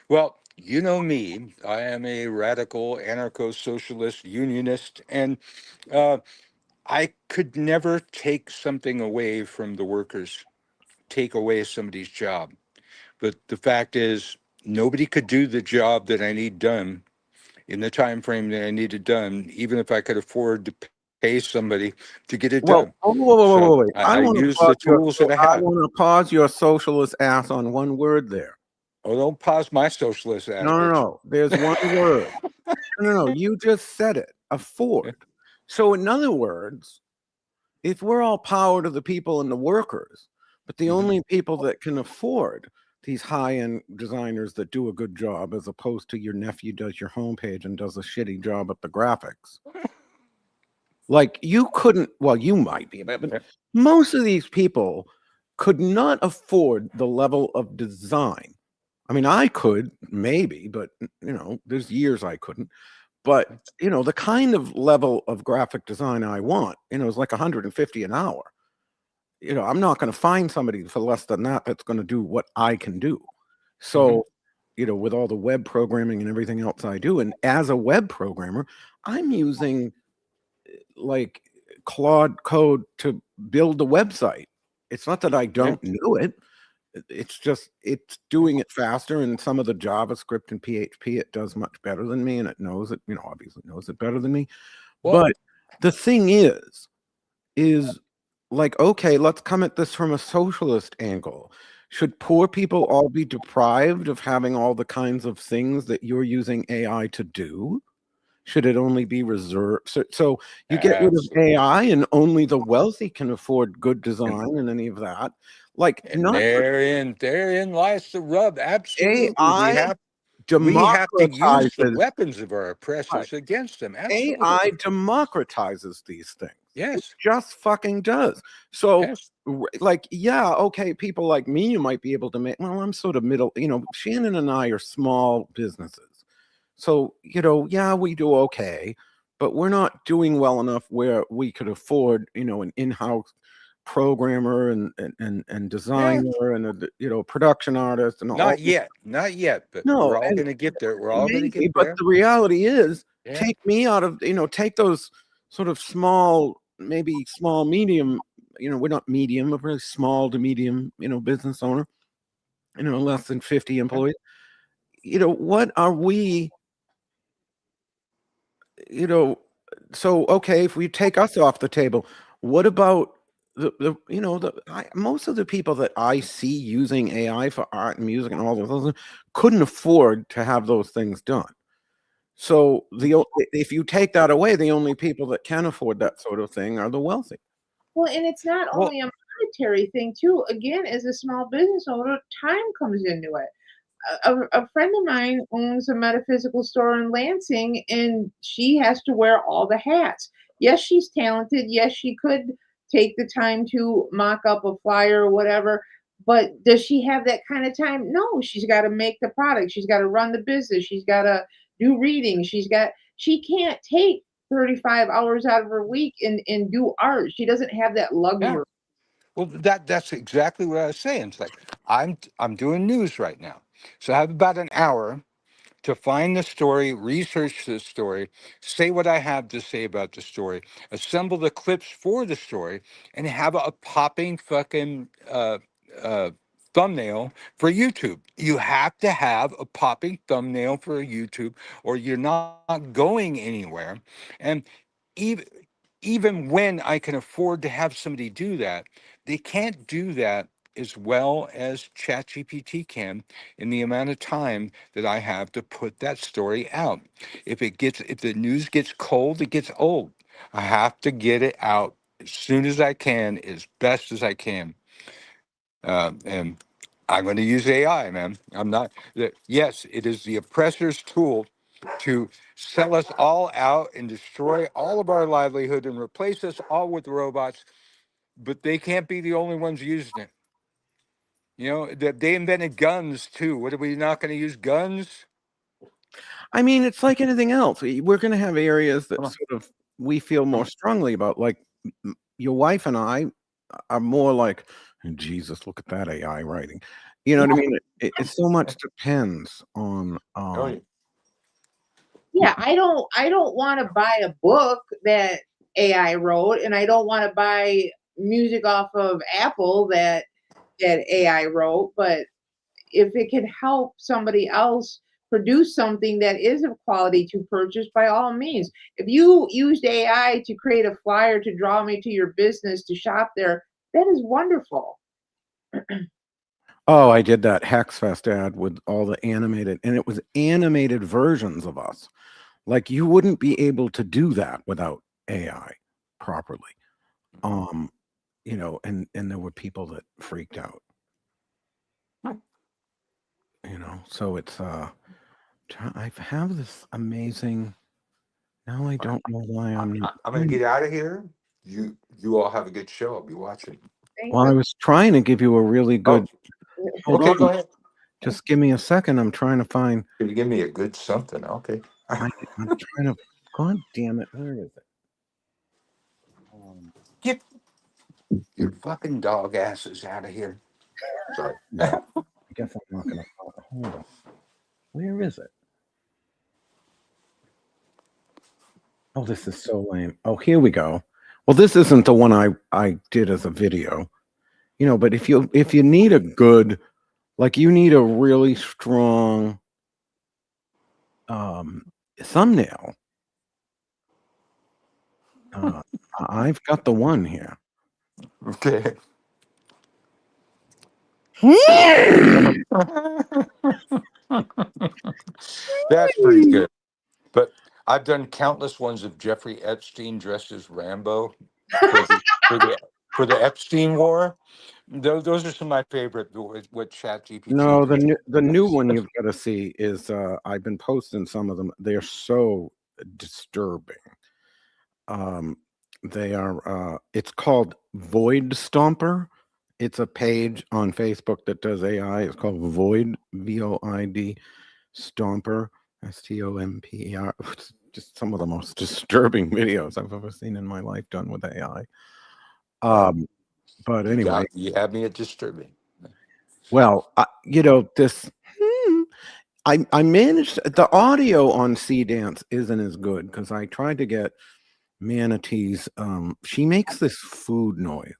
Well, you know me. I am a radical anarcho-socialist unionist, and I could never take something away from the workers, take away somebody's job. But the fact is, nobody could do the job that I need done in the time frame that I need it done, even if I could afford to pay somebody to get it Well, done. So wait. I use the tools that I I have. want to pause your socialist ass on one word there. Oh, don't pause my socialist ass, bitch. No. There's one word. No. You just said it. Afford. So, in other words, if we're all power to the people and the workers, but the only people that can afford these high-end designers that do a good job, as opposed to your nephew does your homepage and does a shitty job at the graphics. Like, you couldn't, well, you might be, but most of these people could not afford the level of design. I mean, I could maybe, but there's years I couldn't. But the kind of level of graphic design I want, is like 150 an hour. I'm not going to find somebody for less than that that's going to do what I can do. So, with all the web programming and everything else I do, and as a web programmer, I'm using like Claude code to build the website. It's not that I don't know it. It's just it's doing it faster, and some of the JavaScript and PHP it does much better than me, and it knows it, obviously knows it better than me. Well, but the thing is like, okay, let's come at this from a socialist angle. Should poor people all be deprived of having all the kinds of things that you're using AI to do? Should it only be reserved? So you get rid of AI and only the wealthy can afford good design and any of that. Like, and therein lies the rub. Absolutely. AI We have to use the democratizes weapons of our oppressors against them. Absolutely. AI democratizes these things. Yes. It just fucking does. So, like, yeah, okay, people like me, you might be able to make, well, I'm sort of middle, Shannon and I are small businesses. So, yeah, we do okay, but we're not doing well enough where we could afford, an in-house programmer and designer and a production artist and all. Not yet, but we're all going to get there. We're all going to get there. there. But the reality is, take me out of, take those sort of small, maybe small, medium, we're not medium, but really small to medium, business owner, less than 50 employees. What are we, so, okay, if we take us off the table, what about most of the people that I see using AI for art and music and all those things couldn't afford to have those things done. So if you take that away, the only people that can afford that sort of thing are the wealthy. Well, and it's not only a monetary thing too. Again, as a small business owner, time comes into it. A friend of mine owns a metaphysical store in Lansing, and she has to wear all the hats. Yes, she's talented. Yes, she could take the time to mock up a flyer or whatever. But does she have that kind of time? No, she's got to make the product. She's got to run the business. She's got to do readings. She can't take 35 hours out of her week and do art. She doesn't have that luxury. Yeah. Well, that's exactly what I was saying. It's like I'm doing news right now, so I have about an hour to find the story, research the story, say what I have to say about the story, assemble the clips for the story, and have a popping fucking thumbnail for YouTube. You have to have a popping thumbnail for YouTube, or you're not going anywhere. And even even when I can afford to have somebody do that, they can't do that as well as ChatGPT can in the amount of time that I have to put that story out. If the news gets cold, it gets old. I have to get it out as soon as I can, as best as I can. And I'm going to use AI, man. I'm not. Yes, it is the oppressor's tool to sell us all out and destroy all of our livelihood and replace us all with robots. but they can't be the only ones using it. You know, they invented guns too. What, are we not going to use guns? I mean, it's like anything else. We're going to have areas that Come on. sort of we feel more strongly about. Like your wife and I are more like, Jesus, look at that AI writing. You know what I mean? It so much depends on. Oh, yeah. Yeah, I don't want to buy a book that AI wrote, and I don't want to buy music off of Apple that AI wrote, but if it can help somebody else produce something that is of quality to purchase, by all means. If you used AI to create a flyer to draw me to your business to shop there, that is wonderful. Oh, I did that Hex Fest ad with all the animated, and it was animated versions of us. Like you wouldn't be able to do that without AI properly. You know, and there were people that freaked out. You know, so it's I have this amazing. Now I don't know why I'm not. I'm going to get out of here. You all have a good show. I'll be watching. Well, I was trying to give you a really good. Hold Okay, on. go ahead. Just give me a second. I'm trying to find. Can you give me a good something? Okay. I'm trying to. God damn it! Where is it? Get your fucking dog asses out of here. Sorry. I guess I'm not gonna. Hold on. Where is it? Oh, this is so lame. Oh, here we go. Well, this isn't the one I did as a video. You know, but if you need a good, like you need a really strong thumbnail. I've got the one here. Okay. That's pretty good. But I've done countless ones of Jeffrey Epstein dressed as Rambo for the Epstein War. Those are some of my favorite. What ChatGPT. No, the new one you've got to see is I've been posting some of them. They're so disturbing. They are. It's called Void Stomper. It's a page on Facebook that does AI. It's called Void VOID Stomper STOMPER. It's just some of the most disturbing videos I've ever seen in my life done with AI. But anyway, You have me at disturbing. well, you know this. I managed the audio on Sea Dance isn't as good because I tried to get Manatee's. She makes this food noise.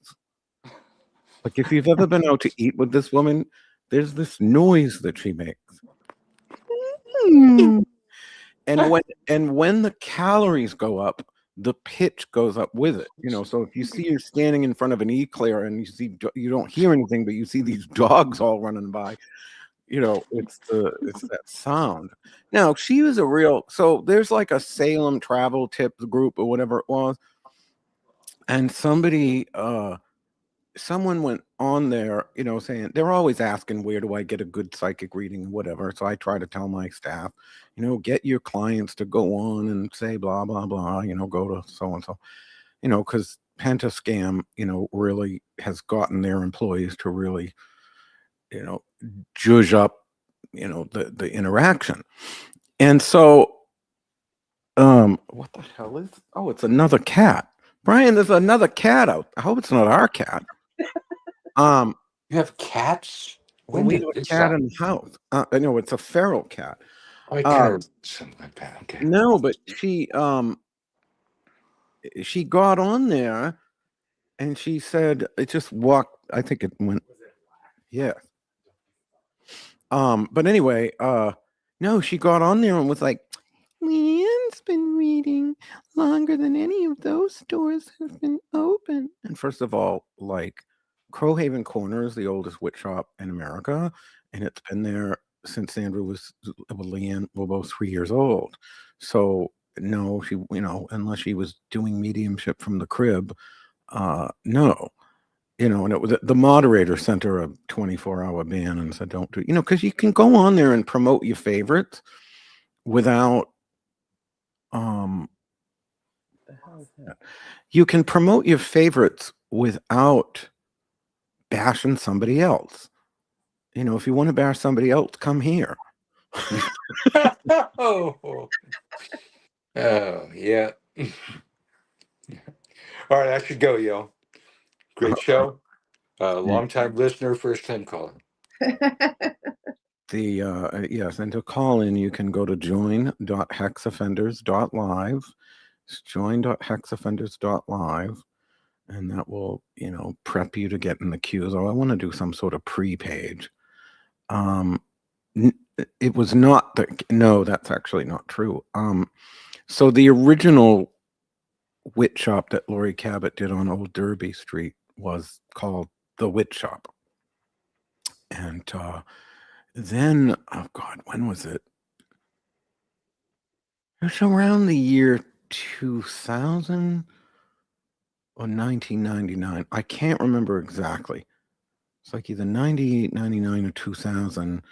Like if you've ever been out to eat with this woman, there's this noise that she makes. And when the calories go up, the pitch goes up with it. You know, so if you see her standing in front of an eclair and you don't hear anything, but you see these dogs all running by, you know, it's that sound. Now she was so there's like a Salem travel tips group or whatever it was, and someone went on there, you know, saying they're always asking where do I get a good psychic reading, whatever. So I try to tell my staff, you know, get your clients to go on and say blah blah blah, you know, go to so and so, you know, because Pentascam, you know, really has gotten their employees to really, you know, judge up, you know, the interaction. And so what the hell is it's another cat. Brian, there's another cat out. I hope it's not our cat. You have cats? When we have a cat in the house. I know it's a feral cat. I can't something like that. Okay. No, but she got on there and she said it just walked. I think it went. Yeah. But anyway, no, she got on there and was like, Leanne's been reading longer than any of those stores have been open. And first of all, like Crowhaven Corner is the oldest witch shop in America, and it's been there since Sandra was Leanne were both 3 years old. So no, she, you know, unless she was doing mediumship from the crib, no. You know, and it was the moderator sent her a 24-hour ban and said, don't do, you know, because you can go on there and promote your favorites without, what the hell is that? You can promote your favorites without bashing somebody else. You know, if you want to bash somebody else, come here. Oh, yeah. All right, I should go, y'all. Great show. Long time listener, first time caller. Yes, and to call in, you can go to join.hexoffenders.live. It's join.hexoffenders.live, and that will, you know, prep you to get in the queue. So I want to do some sort of pre-page. It was not no, that's actually not true. So the original witch shop that Lori Cabot did on Old Derby Street was called the Witch Shop. And then, oh God, when was it? It was around the year 2000 or 1999. I can't remember exactly. It's like either 98, 99, or 2000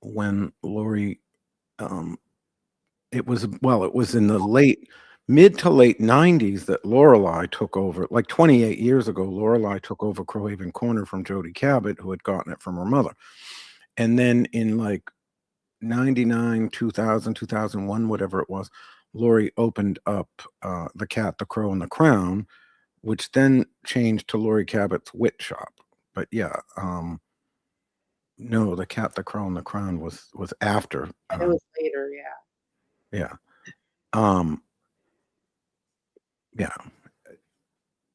when Lori, it was in the mid to late 90s that Lorelei took over. Like 28 years ago, Lorelei took over Crowhaven Corner from Jody Cabot, who had gotten it from her mother. And then in like 99, 2000, 2001, whatever it was, Lori opened up The Cat, the Crow, and the Crown, which then changed to Lori Cabot's Witch Shop. But yeah, no, The Cat, the Crow, and the Crown was after. It was later, yeah. Yeah.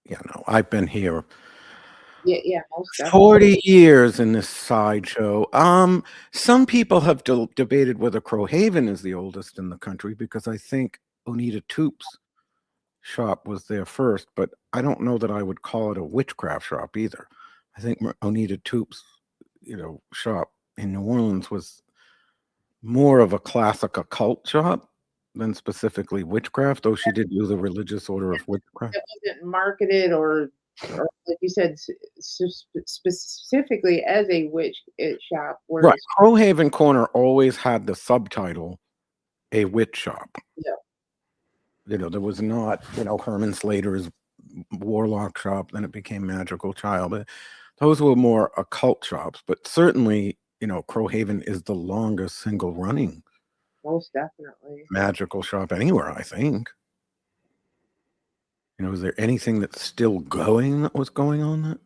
Yeah, no, I've been here Yeah, most definitely. 40 years in this sideshow. Some people have debated whether Crowhaven is the oldest in the country, because I think Onita Toop's shop was there first, but I don't know that I would call it a witchcraft shop either. I think Onita Toop's, you know, shop in New Orleans was more of a classic occult shop than specifically witchcraft, though she did do the religious order of witchcraft. It wasn't marketed or like you said, specifically as a witch shop. Right. Crowhaven Corner always had the subtitle, a witch shop. Yeah. You know, there was not, you know, Herman Slater's warlock shop, then it became Magical Child. But those were more occult shops. But certainly, you know, Crowhaven is the longest single running Most definitely magical shop anywhere, I think. You know, is there anything that's still going that was going on that?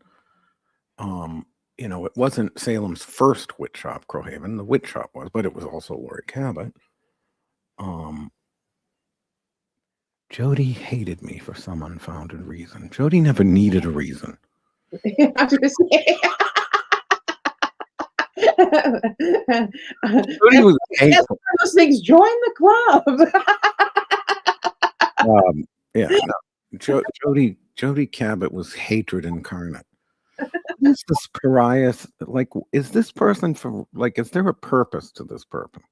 You know, it wasn't Salem's first witch shop, Crowhaven. The witch shop was, but it was also Lori Cabot. Jody hated me for some unfounded reason. Jody never needed a reason. I was gonna say. Jody was hateful. Those things. Join the club. Yeah, no. Jody Cabot was hatred incarnate. Is this pariah? Like, is this person for? Like, is there a purpose to this person?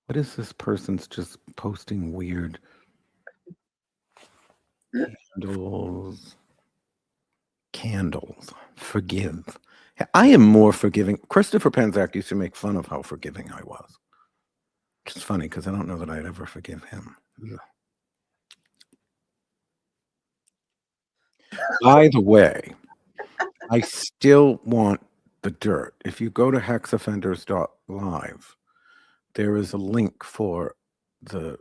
What is this person's just posting weird candles? Forgive. I am more forgiving. Christopher Penzak used to make fun of how forgiving I was. Which is funny because I don't know that I'd ever forgive him. Ugh. By the way, I still want the dirt. If you go to hexoffenders.live, there is a link for the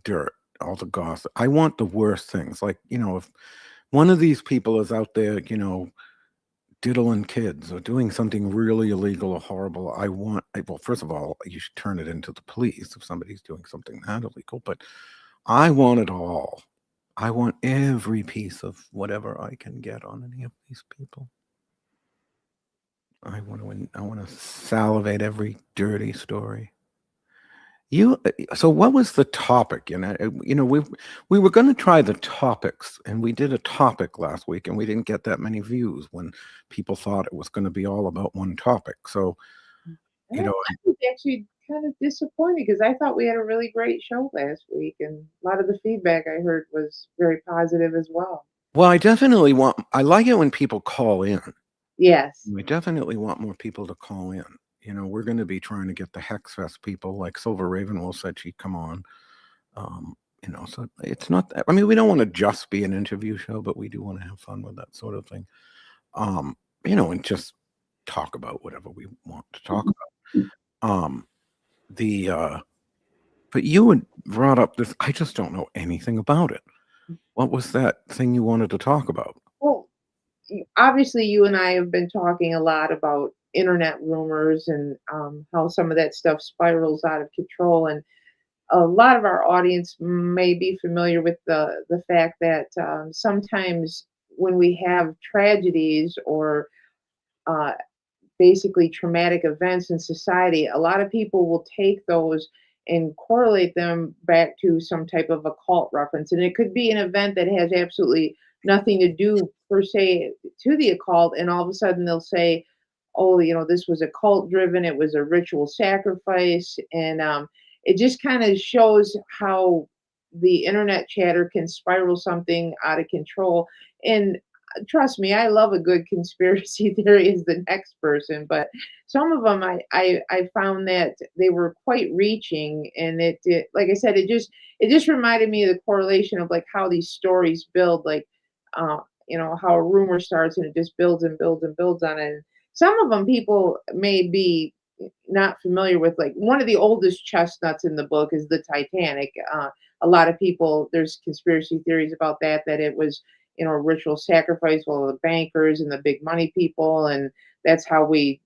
dirt, all the gossip. I want the worst things. Like, you know, if one of these people is out there, you know, diddling kids or doing something really illegal or horrible, well, first of all, you should turn it into the police if somebody's doing something that illegal, but I want it all. I want every piece of whatever I can get on any of these people. I want to salivate every dirty story. So what was the topic? You know, we were going to try the topics, and we did a topic last week, and we didn't get that many views when people thought it was going to be all about one topic. So, you know, I was actually kind of disappointed because I thought we had a really great show last week, and a lot of the feedback I heard was very positive as well. Well, I like it when people call in. Yes. We definitely want more people to call in. You know, we're going to be trying to get the Hex Fest people, like Silver Ravenwolf said she'd come on. So it's not that, I mean, we don't want to just be an interview show, but we do want to have fun with that sort of thing. And just talk about whatever we want to talk about. But you had brought up this, I just don't know anything about it. What was that thing you wanted to talk about? Well, obviously, you and I have been talking a lot about internet rumors and how some of that stuff spirals out of control. And a lot of our audience may be familiar with the fact that sometimes when we have tragedies or uh, basically traumatic events in society, a lot of people will take those and correlate them back to some type of occult reference. And it could be an event that has absolutely nothing to do per se to the occult. And all of a sudden they'll say, oh, this was occult driven, it was a ritual sacrifice. And it just kind of shows how the internet chatter can spiral something out of control. And trust me, I love a good conspiracy theory as the next person, but some of them I found that they were quite reaching, and it like I said, it just reminded me of the correlation of like how these stories build, like how a rumor starts and it just builds and builds and builds on it. And some of them people may be not familiar with. Like one of the oldest chestnuts in the book is the Titanic. A lot of people, there's conspiracy theories about that it was ritual sacrifice, well, the bankers and the big money people, and that's how we,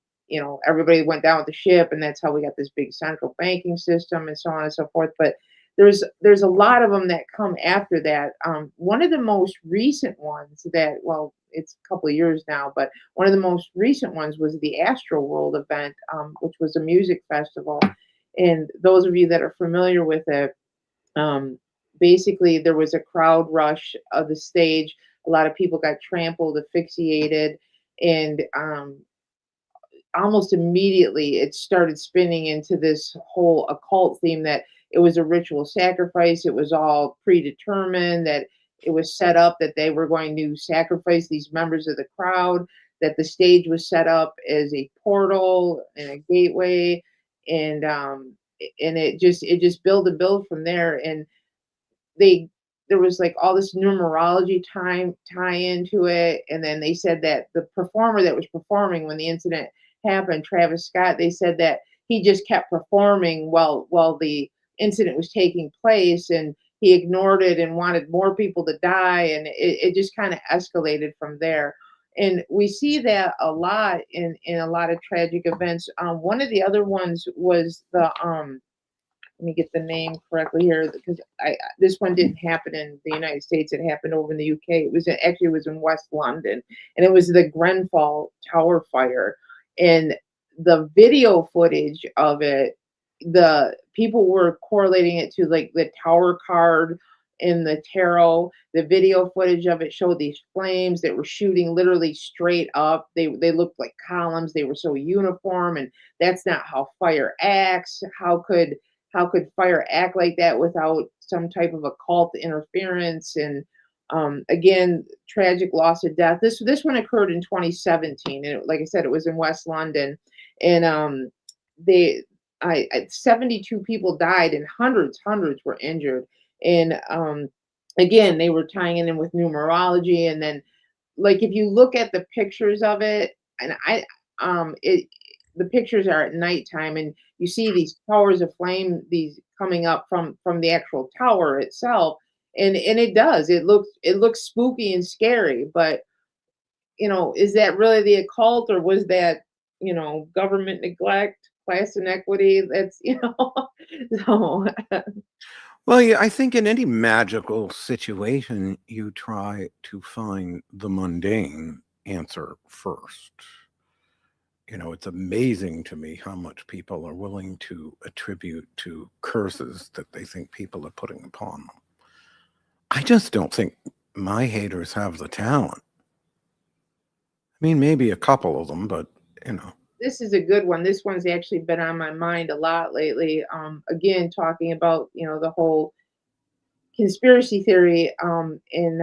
everybody went down with the ship, and that's how we got this big central banking system, and so on and so forth. But there's a lot of them that come after that. One of the most recent ones that, well, it's a couple of years now, but one of the most recent ones was the Astro World event, which was a music festival. And those of you that are familiar with it, basically there was a crowd rush of the stage. A lot of people got trampled, asphyxiated, and almost immediately it started spinning into this whole occult theme, that it was a ritual sacrifice. It was all predetermined, that it was set up that they were going to sacrifice these members of the crowd, that the stage was set up as a portal and a gateway, and it just build and build from there. And there was like all this numerology tie into it. And then they said that the performer that was performing when the incident happened, Travis Scott, they said that he just kept performing while the incident was taking place, and he ignored it and wanted more people to die, and it just kind of escalated from there. And we see that a lot in a lot of tragic events. One of the other ones was the let me get the name correctly here, because this one didn't happen in the United States. It happened over in the UK. It was in West London, and it was the Grenfell Tower fire. And the video footage of it, the people were correlating it to like the tower card in the tarot. The video footage of it showed these flames that were shooting literally straight up. They looked like columns. They were so uniform, and that's not how fire acts. How could fire act like that without some type of occult interference? And again, tragic loss of death. This one occurred in 2017, and like I said, it was in West London, and 72 people died and hundreds were injured. And again, they were tying it in with numerology. And then, like, if you look at the pictures of it, and the pictures are at nighttime, and you see these towers of flame, these coming up from the actual tower itself, and it looks spooky and scary. But is that really the occult, or was that government neglect, class inequity? That's so. Well, yeah, I think in any magical situation, you try to find the mundane answer first. It's amazing to me how much people are willing to attribute to curses that they think people are putting upon them. I just don't think my haters have the talent. I mean, maybe a couple of them, but This is a good one. This one's actually been on my mind a lot lately. Again, talking about the whole conspiracy theory, and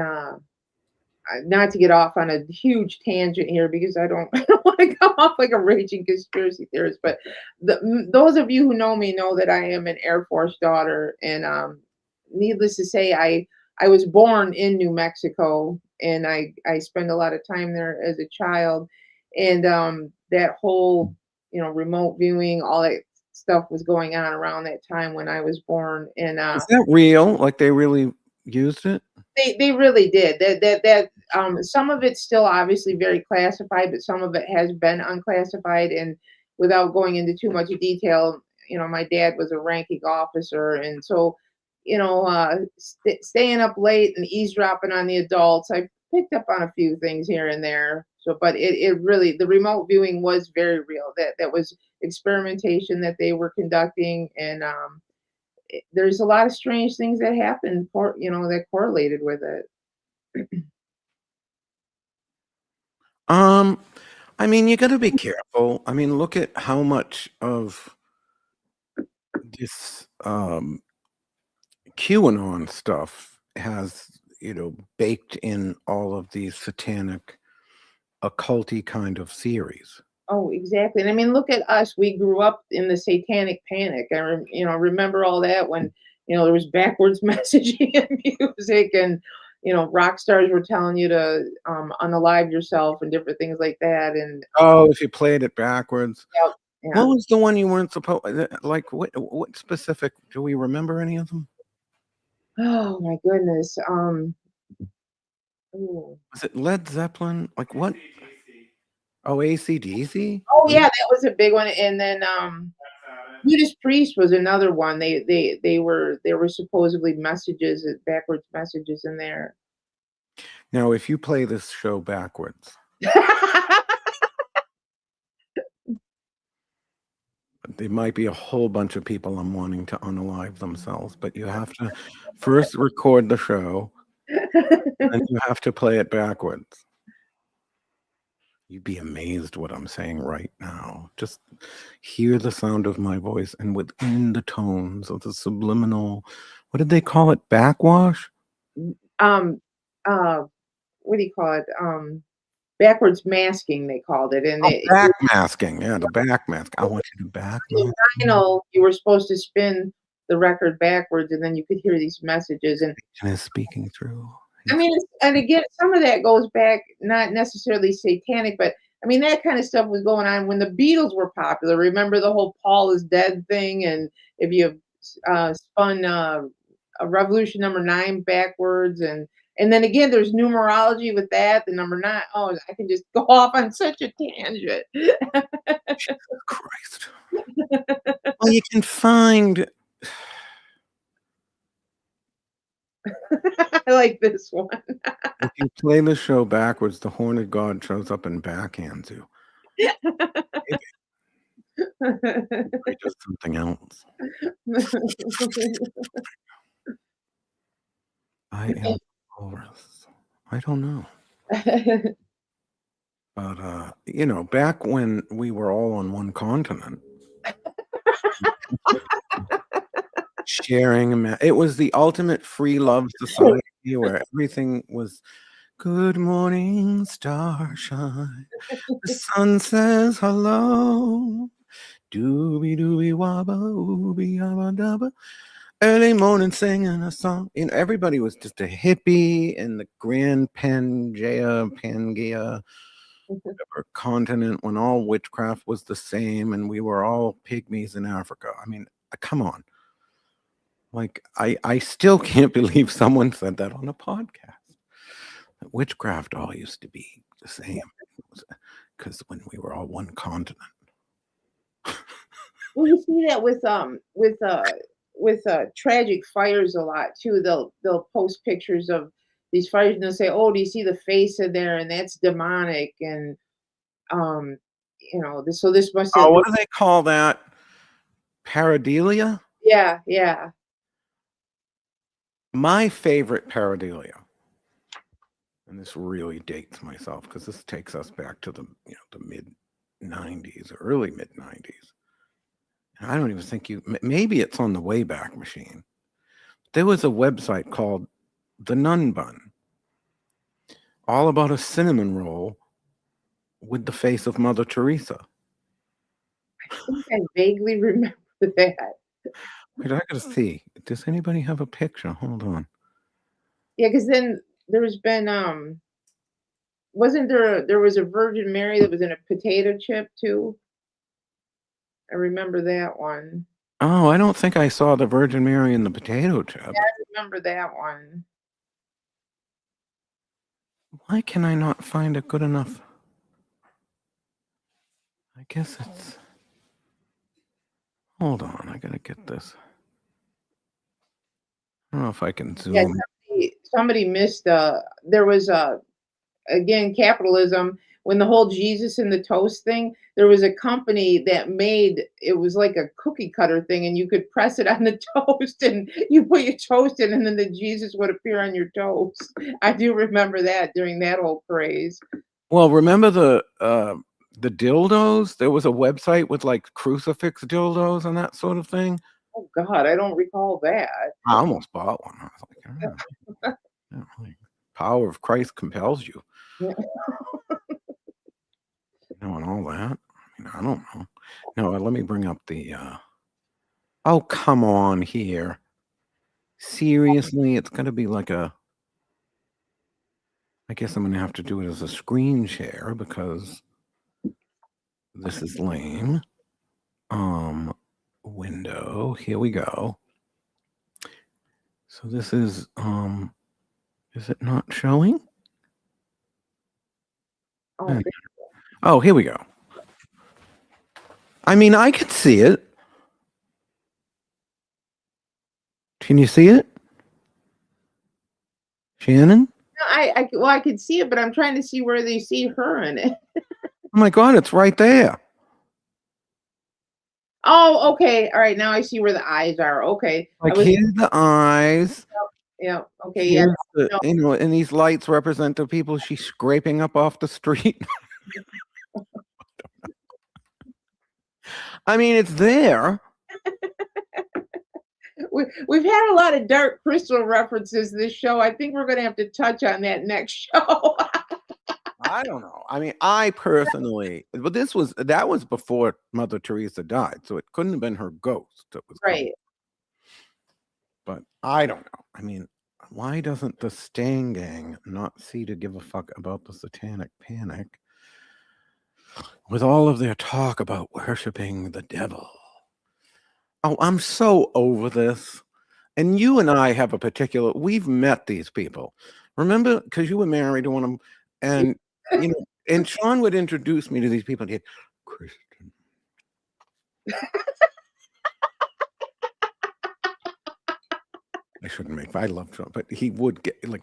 not to get off on a huge tangent here, because I don't want to come off like a raging conspiracy theorist. But those of you who know me know that I am an Air Force daughter, and needless to say, I was born in New Mexico, and I spent a lot of time there as a child, and that whole remote viewing, all that stuff was going on around that time when I was born, and Is that real? Like they really used it? they really did. That some of it's still obviously very classified, but some of it has been unclassified. And without going into too much detail, my dad was a ranking officer, and so staying up late and eavesdropping on the adults, I picked up on a few things here and there. So, but it really, the remote viewing was very real. That was experimentation that they were conducting, and there's a lot of strange things that happened that correlated with it. I mean, you got to be careful. I mean, look at how much of this QAnon stuff has, baked in all of these satanic, occulty kind of theories. Oh, exactly. And I mean, look at us. We grew up in the satanic panic. Remember all that when, there was backwards messaging in music, and, rock stars were telling you to unalive yourself and different things like that. And Oh, if you played it backwards. yeah, yeah. What was the one you weren't supposed, like, what specific, do we remember any of them? Oh my goodness. Ooh. Was it Led Zeppelin? Like what? Oh, AC/DC? Oh yeah, that was a big one. And then Judas Priest was another one. There were supposedly messages, backwards messages in there. Now, if you play this show backwards, there might be a whole bunch of people I'm wanting to unalive themselves, but you have to first record the show, and you have to play it backwards. You'd be amazed what I'm saying right now. Just hear the sound of my voice, and within the tones of the subliminal, what did they call it? Backwash? What do you call it? Backwards masking, they called it. And Backmasking. Yeah, the backmask. I want you to backmask. You were supposed to spin the record backwards, and then you could hear these messages. And is speaking through. I mean, and again, some of that goes back, not necessarily satanic, but I mean, that kind of stuff was going on when the Beatles were popular. Remember the whole Paul is dead thing? And if you spun a Revolution number 9 backwards, and then again, there's numerology with that, the number 9. Oh, I can just go off on such a tangent. Jesus Christ. Well, you can find. I like this one. If you play the show backwards, the horned god shows up and backhands you. Or just something else. I am walrus. I don't know. But back when we were all on one continent, sharing it was the ultimate free love society where everything was good morning, starshine. The sun says hello. Doobie doobie wabba ooby yabba dabba. Early morning singing a song. Everybody was just a hippie in the grand Pangea, whatever continent, when all witchcraft was the same and we were all pygmies in Africa. I mean, come on. Like, I still can't believe someone said that on a podcast. Witchcraft all used to be the same. Because when we were all one continent. Well, you see that with tragic fires a lot too. They'll post pictures of these fires, and they'll say, "Oh, do you see the face in there?" And that's demonic. And so this must have. Oh, what do they call that? Pareidolia? Yeah, yeah. My favorite pareidolia, and this really dates myself because this takes us back to the mid 90s, early mid 90s. I don't even think maybe it's on the Wayback Machine. There was a website called The Nun Bun, all about a cinnamon roll with the face of Mother Teresa. I think I vaguely remember that. Wait, I gotta see. Does anybody have a picture? Hold on. Yeah, because then there's been wasn't there was a Virgin Mary that was in a potato chip too? I remember that one. Oh, I don't think I saw the Virgin Mary in the potato chip. I remember that one. Why can I not find a good enough? I guess it's. Hold on, I gotta get this. I don't know if I can zoom. Yeah, somebody missed. There was again capitalism. When the whole Jesus in the toast thing, there was a company that made it was like a cookie cutter thing, and you could press it on the toast, and you put your toast in, and then the Jesus would appear on your toast. I do remember that during that whole craze. Well, remember the dildos? There was a website with like crucifix dildos and that sort of thing. Oh God, I don't recall that. I almost bought one. I was like, power of Christ compels you. Yeah. And all that. I mean, I don't know. No, let me bring up the. Oh, come on here. Seriously, it's going to be like a. I guess I'm going to have to do it as a screen share because this is lame. Window. Here we go. So this is it not showing? Oh, here we go. I mean, I could see it. Can you see it? Shannon? Well, I could see it, but I'm trying to see where they see her in it. Oh my God, it's right there. Oh, okay. All right. Now I see where the eyes are. Okay. Like here's the eyes. Yeah. Okay. Here's Yeah. the, and these lights represent the people she's scraping up off the street. I mean, it's there. We've had a lot of Dark Crystal references this show. I think we're going to have to touch on that next show. I don't know. I mean, I personally, but that was before Mother Teresa died, so it couldn't have been her ghost that was right. coming. But I don't know. I mean, why doesn't the Stang Gang not see to give a fuck about the satanic panic with all of their talk about worshiping the devil? Oh, I'm so over this. And you and I have we've met these people. Remember, because you were married to one of them, and and Sean would introduce me to these people. And he'd, Christian. I shouldn't make. I love Sean, but he would get like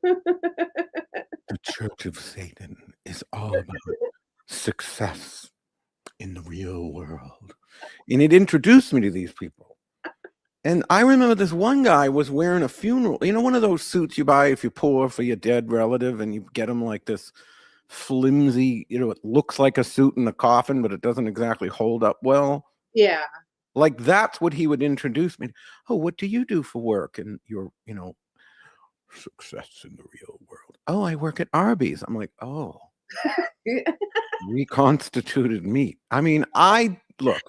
the Church of Satan is all about success in the real world, and it introduced me to these people. And I remember this one guy was wearing a funeral, one of those suits you buy if you're poor for your dead relative, and you get them like this flimsy, it looks like a suit in the coffin, but it doesn't exactly hold up well. Yeah. Like that's what he would introduce me to. Oh, what do you do for work? And your, success in the real world. Oh, I work at Arby's. I'm like, oh, reconstituted meat. I mean, look.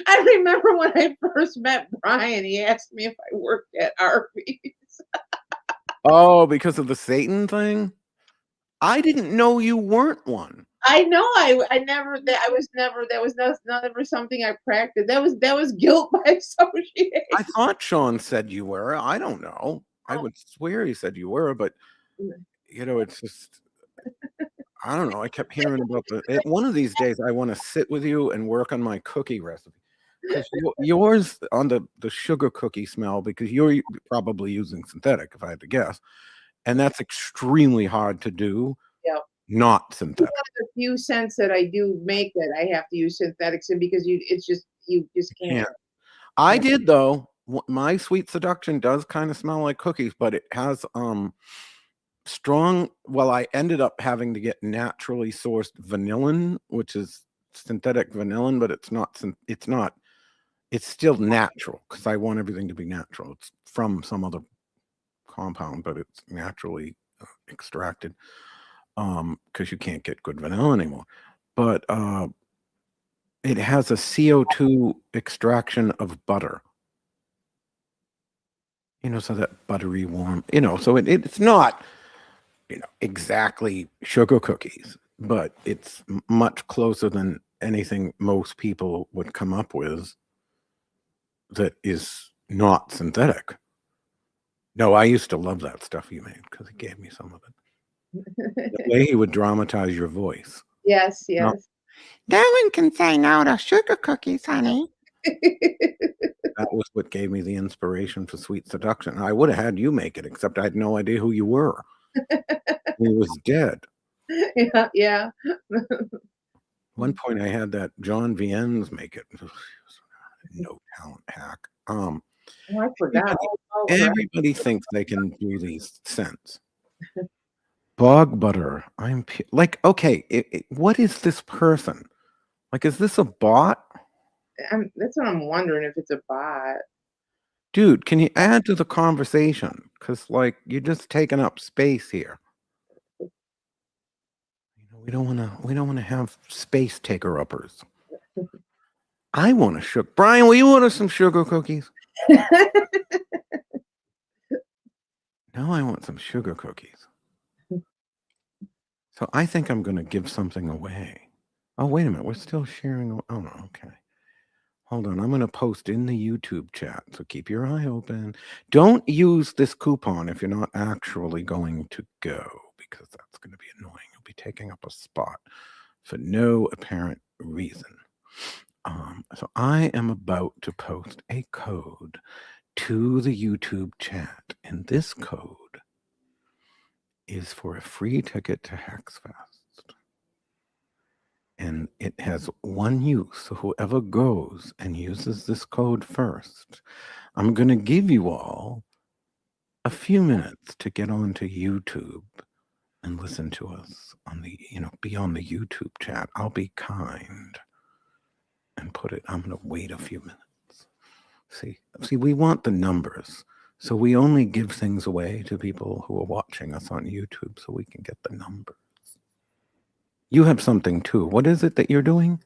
I remember when I first met Brian, he asked me if I worked at Arby's. Oh, because of the Satan thing? I didn't know you weren't one. I know. That was never something I practiced. That was guilt by association. I thought Sean said you were. I don't know. I would swear he said you were, but it's just, I don't know. I kept hearing about one of these days I want to sit with you and work on my cookie recipe. Because yours on the sugar cookie smell, because you're probably using synthetic, if I had to guess. And that's extremely hard to do. Yeah. Not synthetic. The few scents that I do make that I have to use synthetics in because you just can't. I did though. My Sweet Seduction does kind of smell like cookies, but it has strong. Well, I ended up having to get naturally sourced vanillin, which is synthetic vanillin, but it's not. It's still natural because I want everything to be natural. It's from some other compound, but it's naturally extracted. Because you can't get good vanilla anymore. But it has a CO2 extraction of butter. so that buttery warm, so it's not, exactly sugar cookies, but it's much closer than anything most people would come up with that is not synthetic. No, I used to love that stuff you made because it gave me some of it. The way he would dramatize your voice. Yes, No, yes. no one can say no to sugar cookies, honey. That was what gave me the inspiration for Sweet Seduction. I would have had you make it, except I had no idea who you were. He was dead. Yeah, yeah. One point I had that John Viennes make it. No talent hack. Oh, I forgot all about her. Everybody thinks they can do these scents. Bog butter. Like, okay, what is this person? Like, is this a bot? That's what I'm wondering, if it's a bot. Dude, can you add to the conversation? Because, like, you're just taking up space here. We don't want to have space taker uppers. I want a sugar. Brian, will you order some sugar cookies? No, I want some sugar cookies. So I think I'm going to give something away. Oh, wait a minute. We're still sharing. Oh, no. Okay. Hold on. I'm going to post in the YouTube chat. So keep your eye open. Don't use this coupon if you're not actually going to go, because that's going to be annoying. You'll be taking up a spot for no apparent reason. So I am about to post a code to the YouTube chat, and this code is for a free ticket to HexFest. And it has one use. So whoever goes and uses this code first, I'm going to give you all a few minutes to get onto YouTube and listen to us on the, be on the YouTube chat. I'll be kind and put it, I'm going to wait a few minutes. See, we want the numbers. So we only give things away to people who are watching us on YouTube so we can get the numbers. You have something too. What is it that you're doing?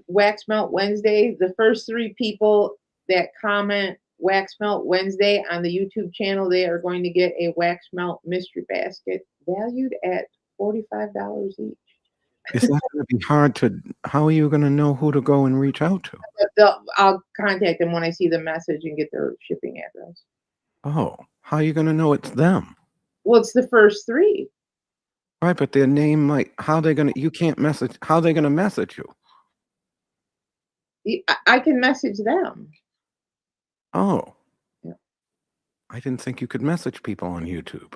Wax Melt Wednesday. The first 3 people that comment Wax Melt Wednesday on the YouTube channel, they are going to get a Wax Melt mystery basket valued at $45 each. Is that going to be hard to, how are you going to know who to go and reach out to? I'll contact them when I see the message and get their shipping address. Oh, how are you going to know it's them? Well, it's the first 3. Right, but their name might, how they going to, you can't message, how are they going to message you? I can message them. Oh. Yeah. I didn't think you could message people on YouTube.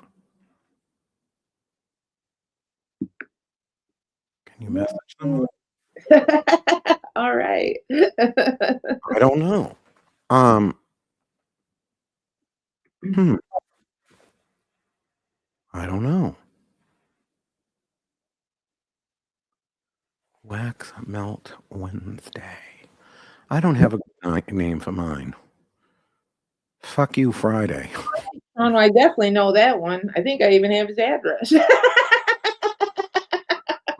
Can you message them? All right. I don't know. I don't know. Wax Melt Wednesday. I don't have a good name for mine. Fuck You Friday. Oh, no, I definitely know that one. I think I even have his address.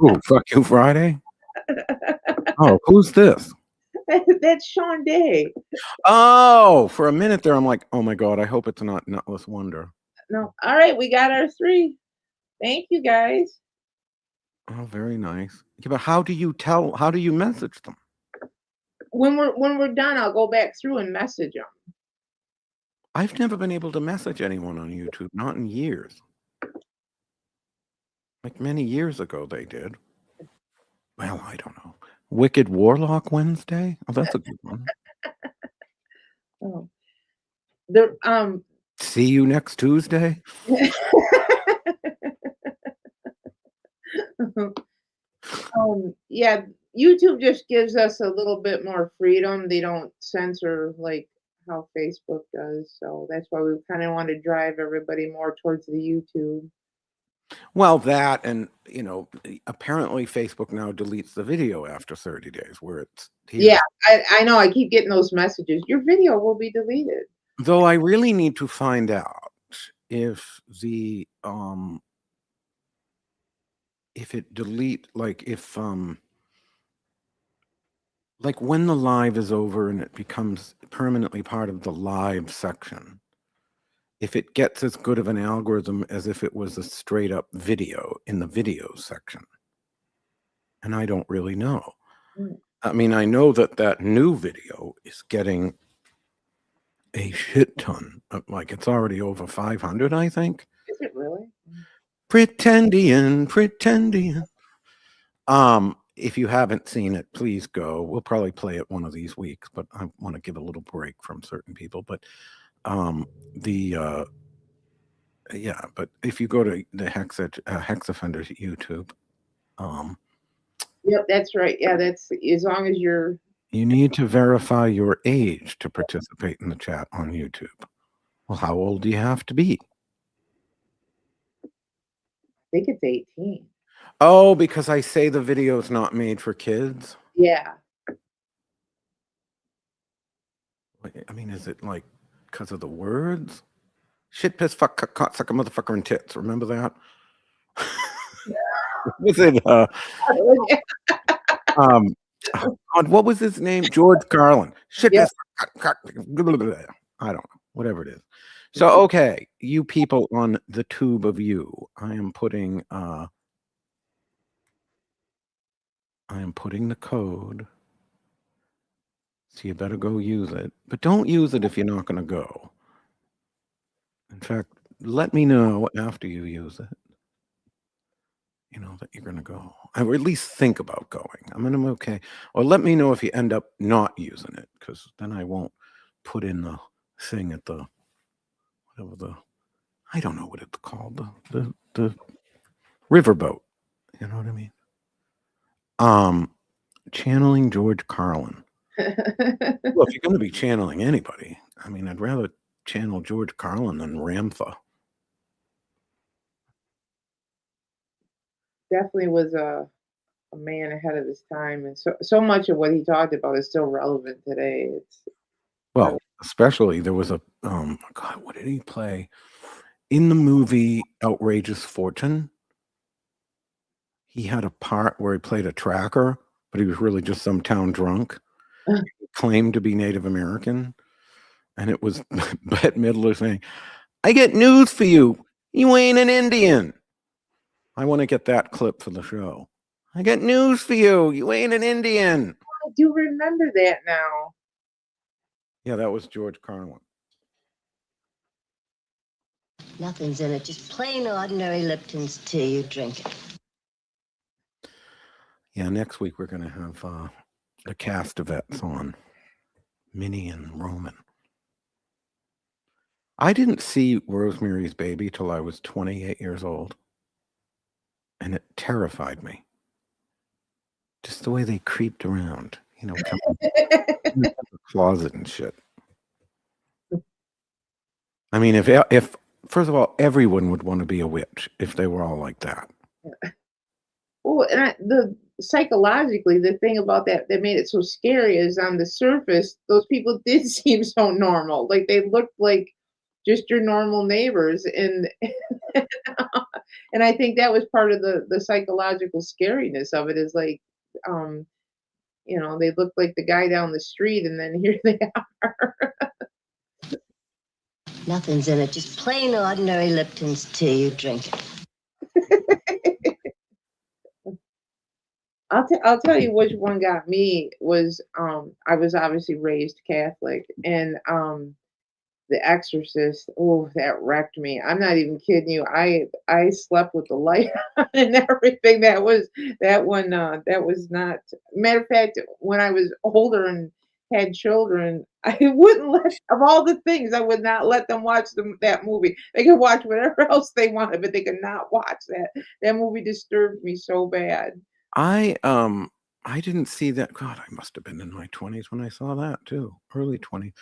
Ooh, Fuck You Friday? Oh, who's this? That's Sean Day. Oh, for a minute there, I'm like, oh my God, I hope it's not Nutless Wonder. No. All right, we got our 3. Thank you, guys. Oh, very nice. Yeah, but how do you message them? When we're done, I'll go back through and message them. I've never been able to message anyone on YouTube, not in years. Like many years ago they did. Well, I don't know. Wicked Warlock Wednesday? Oh, that's a good one. Oh. See you next Tuesday? Yeah, YouTube just gives us a little bit more freedom. They don't censor like how Facebook does. So that's why we kind of want to drive everybody more towards the YouTube. Well, that, and apparently Facebook now deletes the video after 30 days, where it's yeah, I know. I keep getting those messages. Your video will be deleted. Though I really need to find out if it delete, like if like when the live is over and it becomes permanently part of the live section, if it gets as good of an algorithm as if it was a straight up video in the video section. And I don't really know. Mm. I mean, I know that that new video is getting a shit ton. Like it's already over 500, I think. Is it really? Pretendian. If you haven't seen it, please go. We'll probably play it one of these weeks, but I want to give a little break from certain people. But yeah, but if you go to the Hex Offenders YouTube, Yep, that's right. Yeah, that's as long as you're. you need to verify your age to participate in the chat on YouTube. Well, how old do you have to be? I think it's 18. Oh, because I say the video is not made for kids. Yeah. I mean, is it like because of the words? Shit, piss, fuck, cock, suck a motherfucker and tits. Remember that? Was it? God, what was his name? George Carlin. Shit, Yep. piss, cock, blah, blah, blah. I don't know. Whatever it is. So, okay, you people on the tube of you, I am putting the code. So you better go use it. But don't use it if you're not going to go. In fact, let me know after you use it, you know, that you're going to go. Or at least think about going. I mean, I'm okay. Or let me know if you end up not using it, because then I won't put in the thing at the, whatever the, I don't know what it's called, the riverboat. You know what I mean? Channeling George Carlin. Well, if you're going to be channeling anybody, I mean, I'd rather channel George Carlin than Ramtha. Definitely was a man ahead of his time, and so much of what he talked about is still relevant today. It's Well, especially there was a God, what did he play in the movie Outrageous Fortune? He had a part where he played a tracker, but he was really just some town drunk. He claimed to be Native American, and it was Bette Midler saying, "I get news for you. You ain't an Indian." I want to get that clip for the show. I got news for you. You ain't an Indian. I do remember that now. Yeah, that was George Carlin. Nothing's in it, just plain ordinary Lipton's tea. You drink it. Yeah, next week we're going to have the cast of vets on, Minnie and Roman. I didn't see Rosemary's Baby till I was 28 years old, and it terrified me. Just the way they creeped around, you know, coming in the closet and shit. I mean, if first of all, everyone would want to be a witch if they were all like that. Well, and psychologically, the thing about that made it so scary is on the surface, those people did seem so normal. Like they looked like just your normal neighbors, and and I think that was part of the psychological scariness of it. Is like, you know, they looked like the guy down the street, and then here they are. Nothing's in it, just plain ordinary Lipton's tea. You drink it. I'll tell you which one got me was I was obviously raised Catholic, and The Exorcist. Oh, that wrecked me. I'm not even kidding you. I slept with the light on and everything. That one. That was not. Matter of fact, when I was older and had children, I wouldn't let, of all the things, I would not let them watch that movie. They could watch whatever else they wanted, but they could not watch that. That movie disturbed me so bad. I didn't see that. God, I must have been in my 20s when I saw that too. Early 20s.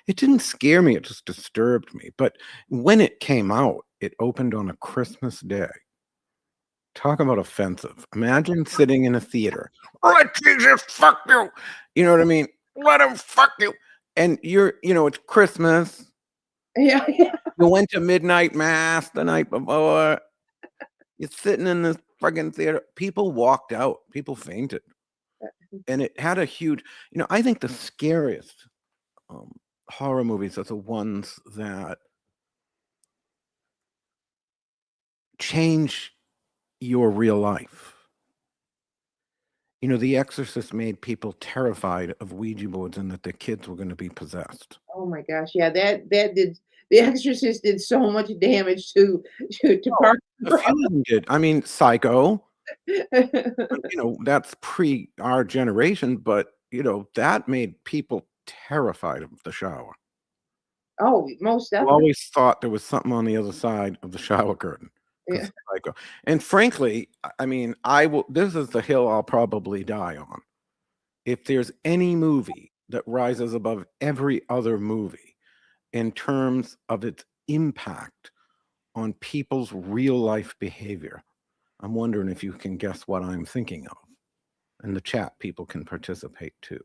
It didn't scare me, it just disturbed me. But when it came out, it opened on a Christmas day. Talk about offensive. Imagine sitting in a theater. Let Jesus fuck you. You know what I mean? Let him fuck you. And it's Christmas. Yeah, yeah. You went to midnight mass the night before. You're sitting in this friggin' theater. People walked out. People fainted. And it had a huge, I think the scariest horror movies are the ones that change your real life. You know, The Exorcist made people terrified of Ouija boards and that their kids were going to be possessed. Oh my gosh, yeah, that did The Exorcist did so much damage to Oh, Park a few of them did. I mean, Psycho, you know, that's pre our generation, but, you know, that made people terrified of the shower. Oh, most You definitely. always thought there was something on the other side of the shower curtain Yeah. because Psycho. And frankly, I mean, this is the hill I'll probably die on. If there's any movie that rises above every other movie in terms of its impact on people's real life behavior, I'm wondering if you can guess what I'm thinking of. In the chat, people can participate too.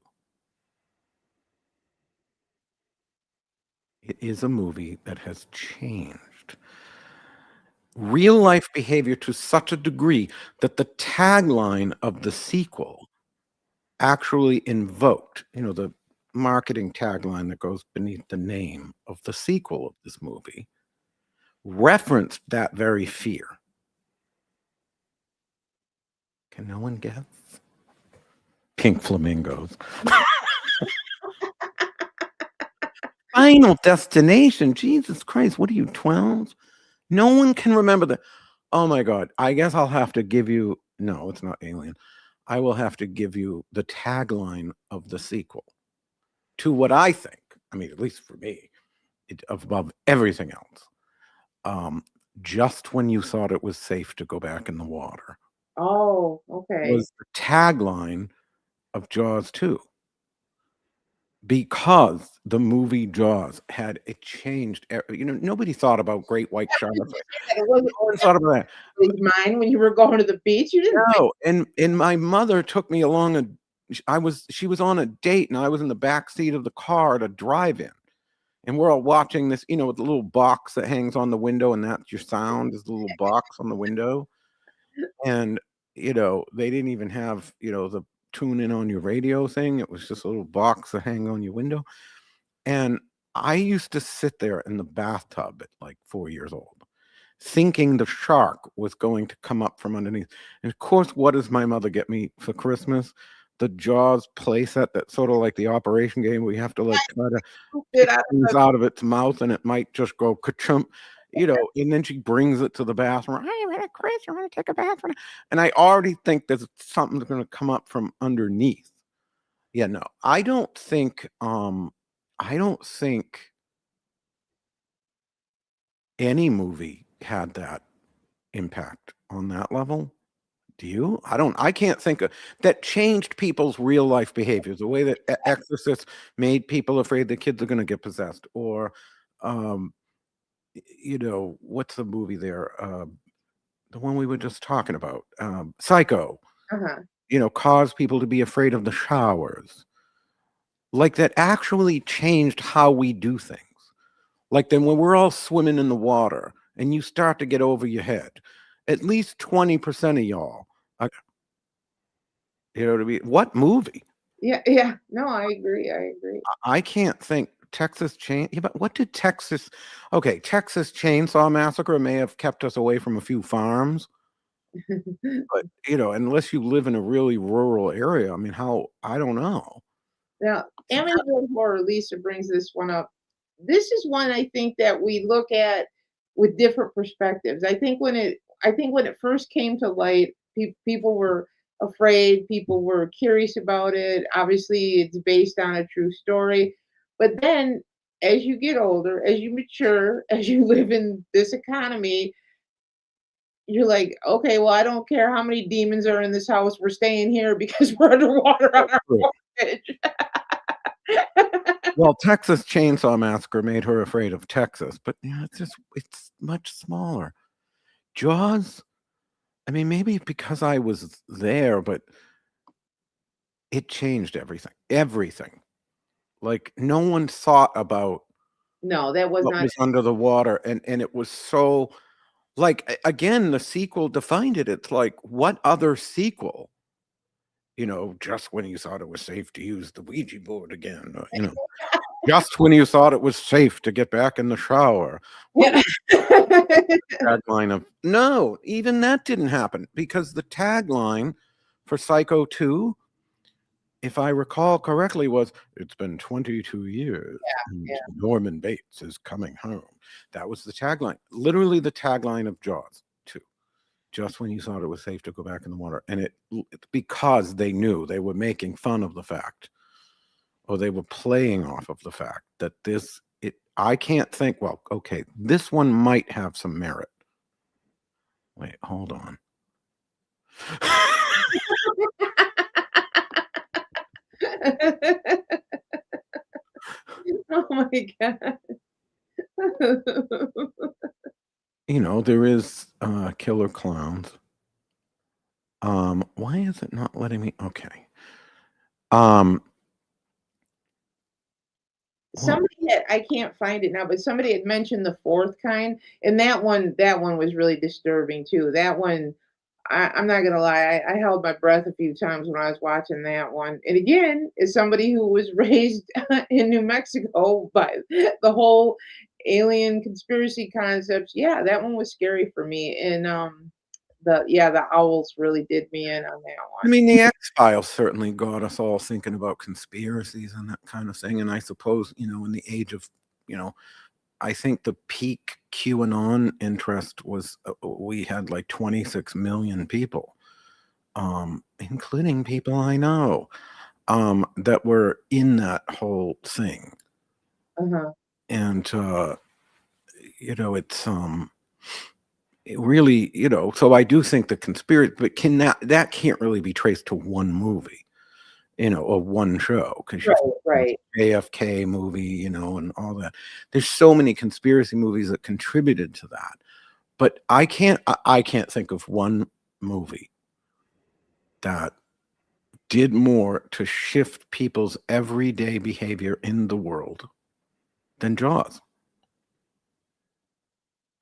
It is a movie that has changed real life behavior to such a degree that the tagline of the sequel actually invoked, you know, the marketing tagline that goes beneath the name of the sequel of this movie referenced that very fear. Can no one guess? Pink flamingos. Final Destination. Jesus Christ, what are you, 12? No one can remember that. Oh my God. I guess I'll have to give you, no, it's not Alien. I will have to give you the tagline of the sequel to what I think, I mean, at least for me, above everything else. Just when you thought it was safe to go back in the water Oh, okay. was the tagline of Jaws 2. Because the movie Jaws it changed, you know, nobody thought about great white sharks. It wasn't No one thought about that. mine when you were going to the beach, you didn't No, and my mother took me along she was on a date, and I was in the back seat of the car at a drive-in, and we're all watching this, you know, with the little box that hangs on the window, and that's your sound is the little box on the window. And, you know, they didn't even have, you know, the tune in on your radio thing. It was just a little box that hang on your window. And I used to sit there in the bathtub at like 4 years old, thinking the shark was going to come up from underneath. And of course, what does my mother get me for Christmas? The Jaws playset that's sort of like the Operation game where you have to like try to get pick out things of out of its mouth and it might just go ka-chump, you know, and then she brings it to the bathroom. Hey, Chris, you want to take a bath? And I already think there's something's going to come up from underneath. Yeah, no, I don't think any movie had that impact on that level. Do you? I can't think of that changed people's real life behaviors, the way that Exorcist made people afraid the kids are going to get possessed, or, you know, what's the movie there? The one we were just talking about, Psycho, uh-huh. you know, caused people to be afraid of the showers. Like that actually changed how we do things. Like then when we're all swimming in the water and you start to get over your head, at least 20% of y'all, you know what I mean? What movie? Yeah, yeah. No, I agree. I agree. I can't think. Texas Chain. Yeah, but what did Texas? Okay, Texas Chainsaw Massacre may have kept us away from a few farms, but you know, unless you live in a really rural area, I mean, I don't know. Now, Amityville Horror, Lisa brings this one up. This is one I think that we look at with different perspectives. I think when it first came to light, people were afraid, people were curious about it. Obviously, it's based on a true story. But then as you get older, as you mature, as you live in this economy, you're like, okay, well, I don't care how many demons are in this house. We're staying here because we're underwater on our True. mortgage. Well, Texas Chainsaw Massacre made her afraid of Texas, but yeah, it's much smaller. Jaws, I mean, maybe because I was there, but it changed everything. Everything. Like no one thought about No, that was what not was under the water, and it was so like again, the sequel defined it. It's like what other sequel? You know, just when you thought it was safe to use the Ouija board again, you know. Just when you thought it was safe to get back in the shower. What Yeah. was the tagline of? No, even that didn't happen because the tagline for Psycho 2, if I recall correctly, was "It's been 22 years and Yeah. Norman Bates is coming home." That was the tagline. Literally the tagline of Jaws 2. Just when you thought it was safe to go back in the water. And it because they knew they were making fun of the fact, or they were playing off of the fact that I can't think, well, okay, this one might have some merit. Wait, hold on. Oh my God. There is Killer Clowns. Why is it not letting me? Okay. Somebody I can't find it now, but somebody had mentioned the fourth kind, and that one was really disturbing too. That one, I'm not gonna lie, I held my breath a few times when I was watching that one. And again, as somebody who was raised in New Mexico by the whole alien conspiracy concepts, yeah, that one was scary for me. And the owls really did me in on that I one. mean, the X-Files certainly got us all thinking about conspiracies and that kind of thing. And I suppose, in the age of, I think the peak QAnon interest was we had like 26 million people, including people I know, that were in that whole thing. Uh-huh. And it's it really, so I do think the conspiracy, but that can't really be traced to one movie, or one show, because Right. AFK movie, and all that. There's so many conspiracy movies that contributed to that, but I can't think of one movie that did more to shift people's everyday behavior in the world than Jaws.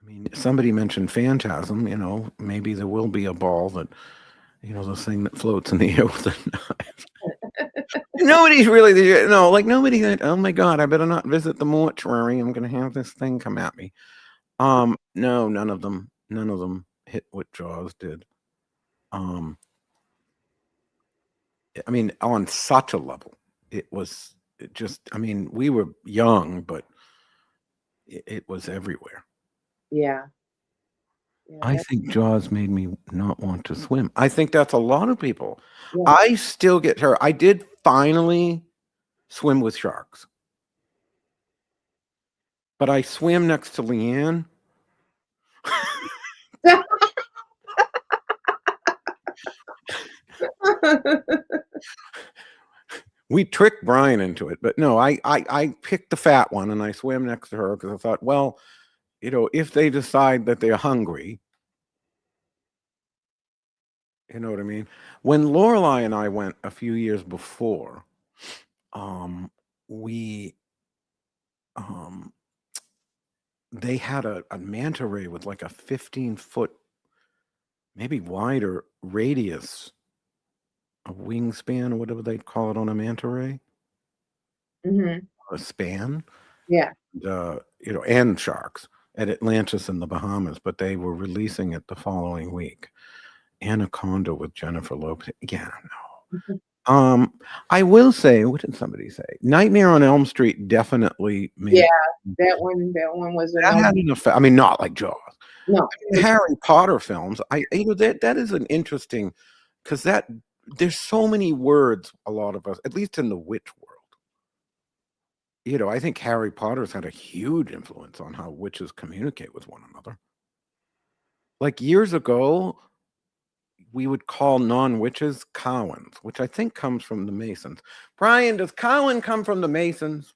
I mean, somebody mentioned Phantasm, maybe there will be a ball that, the thing that floats in the air with a knife. Nobody's really, nobody that, oh my God, I better not visit the mortuary. I'm going to have this thing come at me. No, none of them hit what Jaws did. I mean, on such a level, it just, I mean, we were young, but it was everywhere. Yeah. I think Jaws made me not want to swim. I think that's a lot of people. Yeah. I still get hurt. I did finally swim with sharks, but I swam next to Leanne. We tricked Brian into it, but no, I picked the fat one and I swam next to her because I thought, well, if they decide that they're hungry, you know what I mean? When Lorelai and I went a few years before, they had a manta ray with like a 15-foot, maybe wider radius, a wingspan or whatever they'd call it on a manta ray, a span. Yeah. And sharks at Atlantis in the Bahamas, but they were releasing it the following week. Anaconda with Jennifer Lopez. Yeah, no. I will say, what did somebody say? Nightmare on Elm Street definitely made. Yeah, that one was That had an effect. I mean, not like Jaws. no. The Harry Potter films. That is an interesting, because there's so many words. A lot of us, at least in the witch world. I think Harry Potter's had a huge influence on how witches communicate with one another. Like years ago, we would call non-witches Cowens, which I think comes from the Masons. Brian, does Cowan come from the Masons?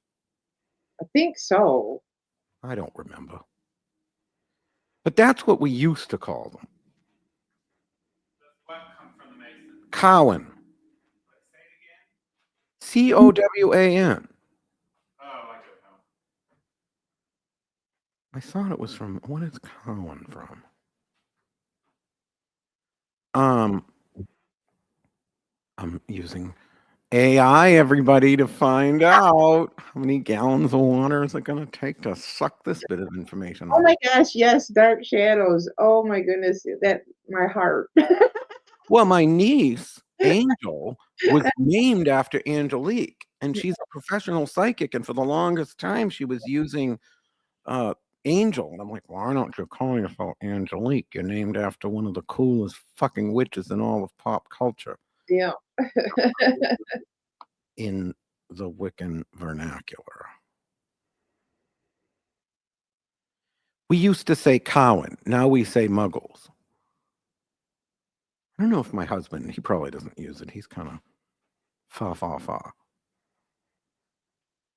I think so. I don't remember. But that's what we used to call them. Does what come from the Masons? Cowan. Say it again. Cowan. Oh, I don't know. I thought it was from, what is Cowan from? I'm using AI, everybody, to find out how many gallons of water is it going to take to suck this bit of information Oh out. my gosh, yes, Dark Shadows. Oh my goodness, that my heart. Well, my niece, Angel, was named after Angelique, and she's a professional psychic. And for the longest time, she was using Angel. And I'm like, why don't you call yourself Angelique? You're named after one of the coolest fucking witches in all of pop culture Yeah. in the Wiccan vernacular. We used to say Cowan. Now we say Muggles. I don't know if my husband, he probably doesn't use it. He's kind of fa.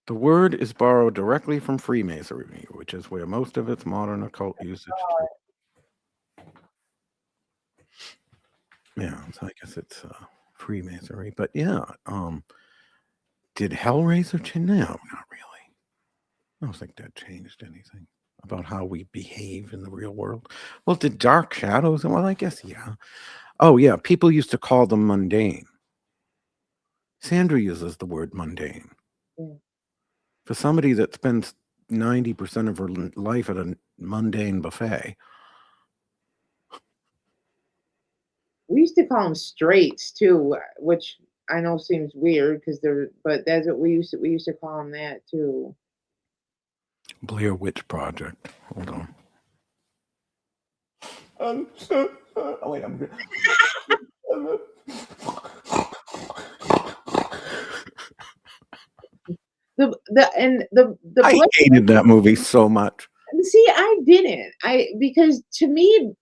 The word is borrowed directly from Freemasonry, which is where most of its modern occult usage. Yeah, so I guess it's Freemasonry. But yeah, did Hellraiser change? No, not really. I don't think that changed anything about how we behave in the real world. Well, did Dark Shadows? Well, I guess, yeah. Oh, yeah, people used to call them mundane. Sandra uses the word mundane. Yeah. For somebody that spends 90% of her life at a mundane buffet. We used to call them straights too, which I know seems weird because but that's what we used to call them that too. Blair Witch Project. Hold on. Oh, wait, I'm good. The I hated that movie so much. see, I didn't. Because to me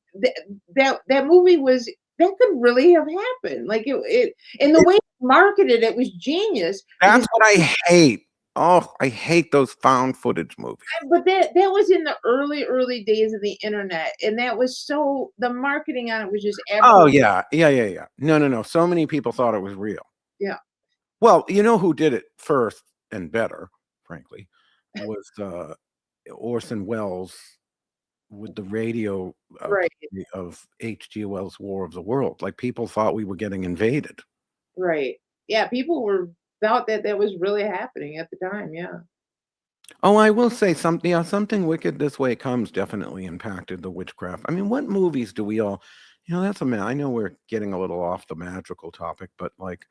that movie was that could really have happened. Like it and the way it marketed it was genius. That's what I hate. Oh, I hate those found footage movies. But that was in the early days of the internet, and that was so the marketing on it was just Oh, absolutely yeah. No. So many people thought it was real. yeah. Well, you know who did it first and better, frankly, was Orson Welles with the radio Right. of H.G. Wells' War of the World. Like, people thought we were getting invaded. Right. Yeah, people thought that was really happening at the time, yeah. Oh, I will say something Wicked This Way Comes definitely impacted the witchcraft. I mean, what movies do we all, that's I know we're getting a little off the magical topic, but like,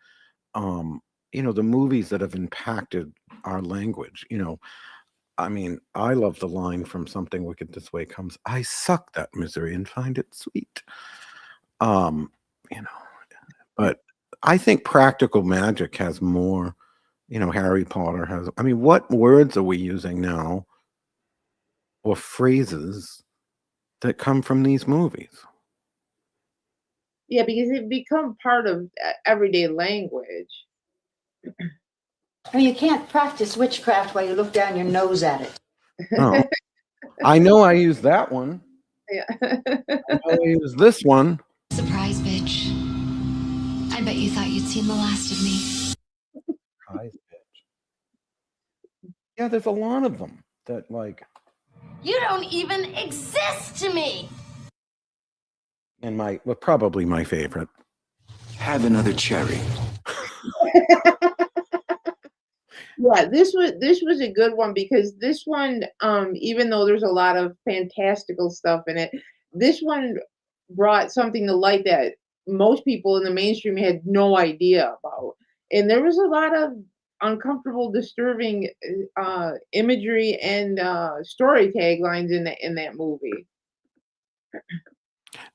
the movies that have impacted our language, I mean, I love the line from Something Wicked This Way Comes, I suck that misery and find it sweet. But I think practical magic has more, Harry Potter has, I mean, what words are we using now or phrases that come from these movies? Yeah, because it become part of everyday language. Well, you can't practice witchcraft while you look down your nose at it. No. I know I use that one. Yeah. I know I use this one. Surprise, bitch. I bet you thought you'd seen the last of me. Surprise, bitch. Yeah, there's a lot of them that like. You don't even exist to me. And probably my favorite. Have another cherry. Yeah, this was a good one because this one, even though there's a lot of fantastical stuff in it, this one brought something to light that most people in the mainstream had no idea about. And there was a lot of uncomfortable, disturbing imagery and story taglines in that movie.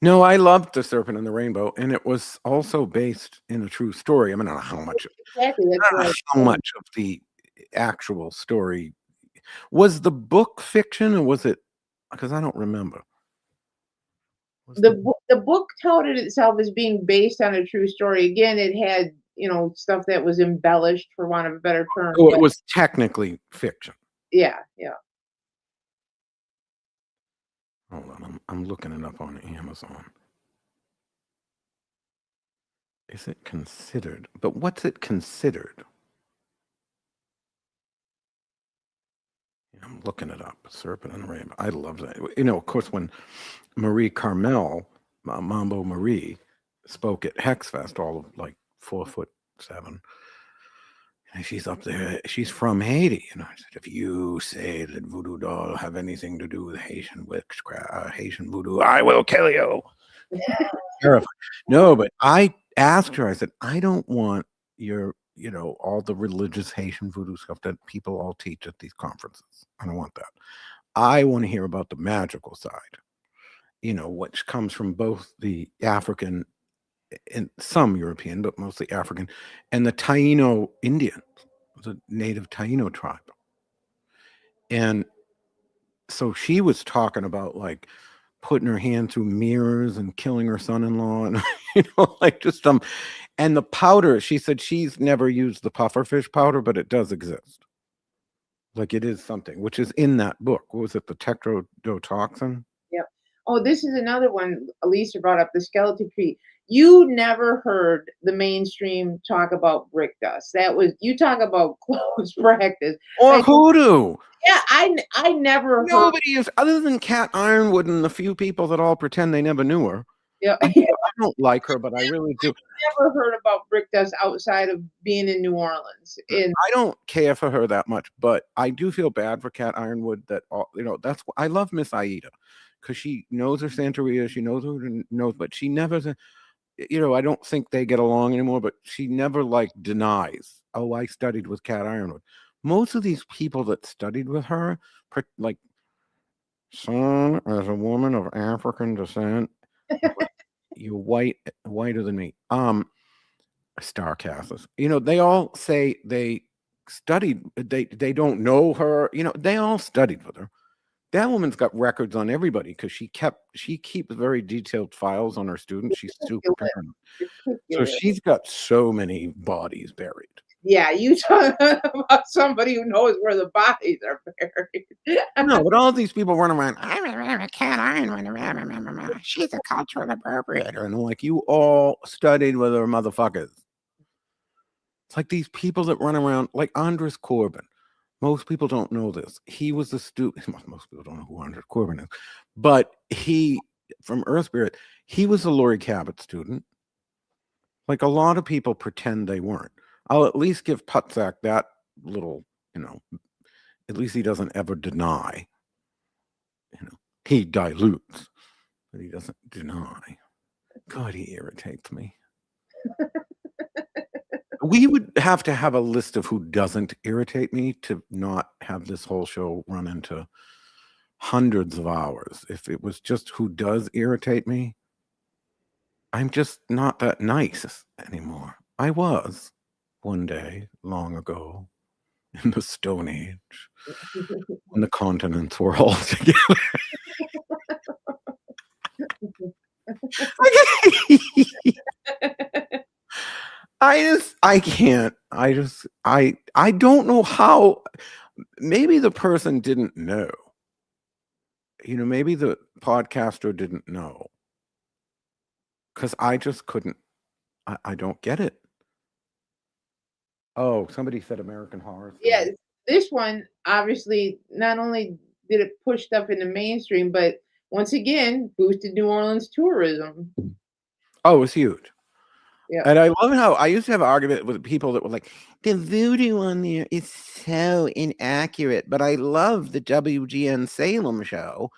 No, I loved The Serpent and the Rainbow, and it was also based in a true story. I mean, I don't know how much. Exactly. I don't know how much of the actual story was the book fiction, or was it? Because I don't remember. The book touted itself as being based on a true story. Again, it had stuff that was embellished, for want of a better term. Oh, it was technically fiction. Yeah. Hold on, I'm looking it up on Amazon. Is it considered? But what's it considered? I'm looking it up. Serpent and the Rainbow. I love that. Of course, when Marie Carmel, Mambo Marie, spoke at Hex Fest, all of like 4'7", And she's up there. She's from Haiti. And I said, if you say that voodoo doll have anything to do with Haitian witchcraft, Haitian voodoo, I will kill you. Terrified. No, but I asked her, I said, I don't want your, all the religious Haitian voodoo stuff that people all teach at these conferences. I don't want that. I want to hear about the magical side, which comes from both the African and some European, but mostly African, and the Taino Indians, the native Taino tribe. And so she was talking about like putting her hand through mirrors and killing her son-in-law, and like just and the powder. She said she's never used the pufferfish powder, but it does exist. Like it is something which is in that book. What was it? The tetrodotoxin? Yep. Oh, this is another one Elisa brought up, the skeleton tree. You never heard the mainstream talk about brick dust. That was, you talk about close practice. Or Like, hoodoo. yeah, I never heard. Nobody is, other than Cat Ironwood and the few people that all pretend they never knew her. Yeah, I don't like her, but I really do. Never heard about brick dust outside of being in New Orleans. And I don't care for her that much, but I do feel bad for Cat Ironwood. That that's I love Miss Aida because she knows her Santeria, she knows who knows, but she never. I don't think they get along anymore. But she never like denies. Oh, I studied with Cat Ironwood. Most of these people that studied with her, like, son, as a woman of African descent, you're whiter than me. Star casters. They all say they studied. They don't know her. They all studied with her. That woman's got records on everybody because she keeps very detailed files on her students. She's super paranoid. So she's got so many bodies buried. Yeah, you talk about somebody who knows where the bodies are buried. No, but all these people run around. I remember Cat Ironwood. She's a cultural appropriator, and like you all studied with her motherfuckers. It's like these people that run around, like Andres Corbin. Most people don't know this. He was a student. Most people don't know who Andres Corbin is, but he, from Earth Spirit, he was a Laurie Cabot student. Like a lot of people pretend they weren't. I'll at least give Putzak that little, at least he doesn't ever deny. He dilutes, but he doesn't deny. God, he irritates me. We would have to have a list of who doesn't irritate me to not have this whole show run into hundreds of hours. If it was just who does irritate me, I'm just not that nice anymore. I was one day long ago in the Stone Age when the continents were all together. I can't. I don't know how. Maybe the person didn't know. Maybe the podcaster didn't know. Because I just couldn't. I don't get it. Oh, somebody said American Horror Story. Yeah, this one obviously not only did it push stuff in the mainstream, but once again boosted New Orleans tourism. Oh, it was huge. Yeah. And I love how I used to have an argument with people that were like, the voodoo on there is so inaccurate, but I love the WGN Salem show.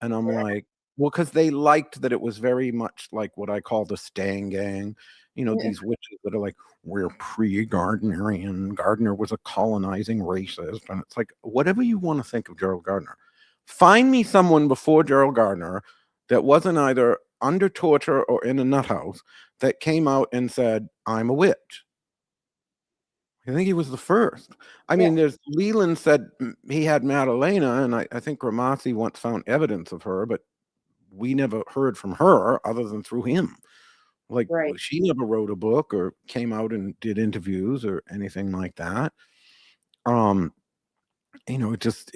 And I'm like, well, because they liked that it was very much like what I call the Stang Gang. These witches that are like, we're pre-Gardnerian. Gardner was a colonizing racist. And it's like, whatever you want to think of Gerald Gardner, find me someone before Gerald Gardner that wasn't either under torture or in a nut house that came out and said, I'm a witch. I think he was the first. I mean, there's Leland said he had Madalena, and I think Gramassi once found evidence of her, but we never heard from her other than through him. Like, she never wrote a book or came out and did interviews or anything like that. It just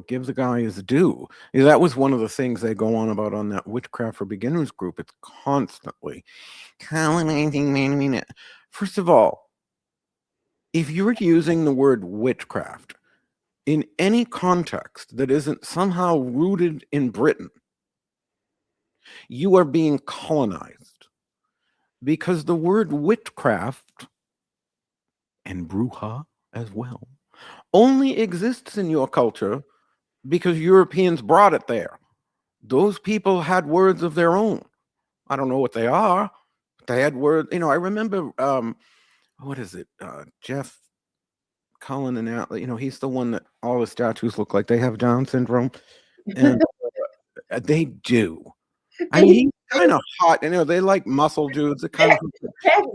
gives a guy his due. That was one of the things they go on about on that Witchcraft for Beginners group. It's constantly colonizing man. First of all, if you're using the word witchcraft in any context that isn't somehow rooted in Britain, you are being colonized, because the word witchcraft and bruja as well, only exists in your culture because Europeans brought it there. Those people had words of their own. I don't know what they are. But they had words. I remember, what is it? Jeff Cullen and he's the one that all the statues look like they have Down syndrome, and they do. I mean, he's kind of hot. They like muscle dudes. It kind of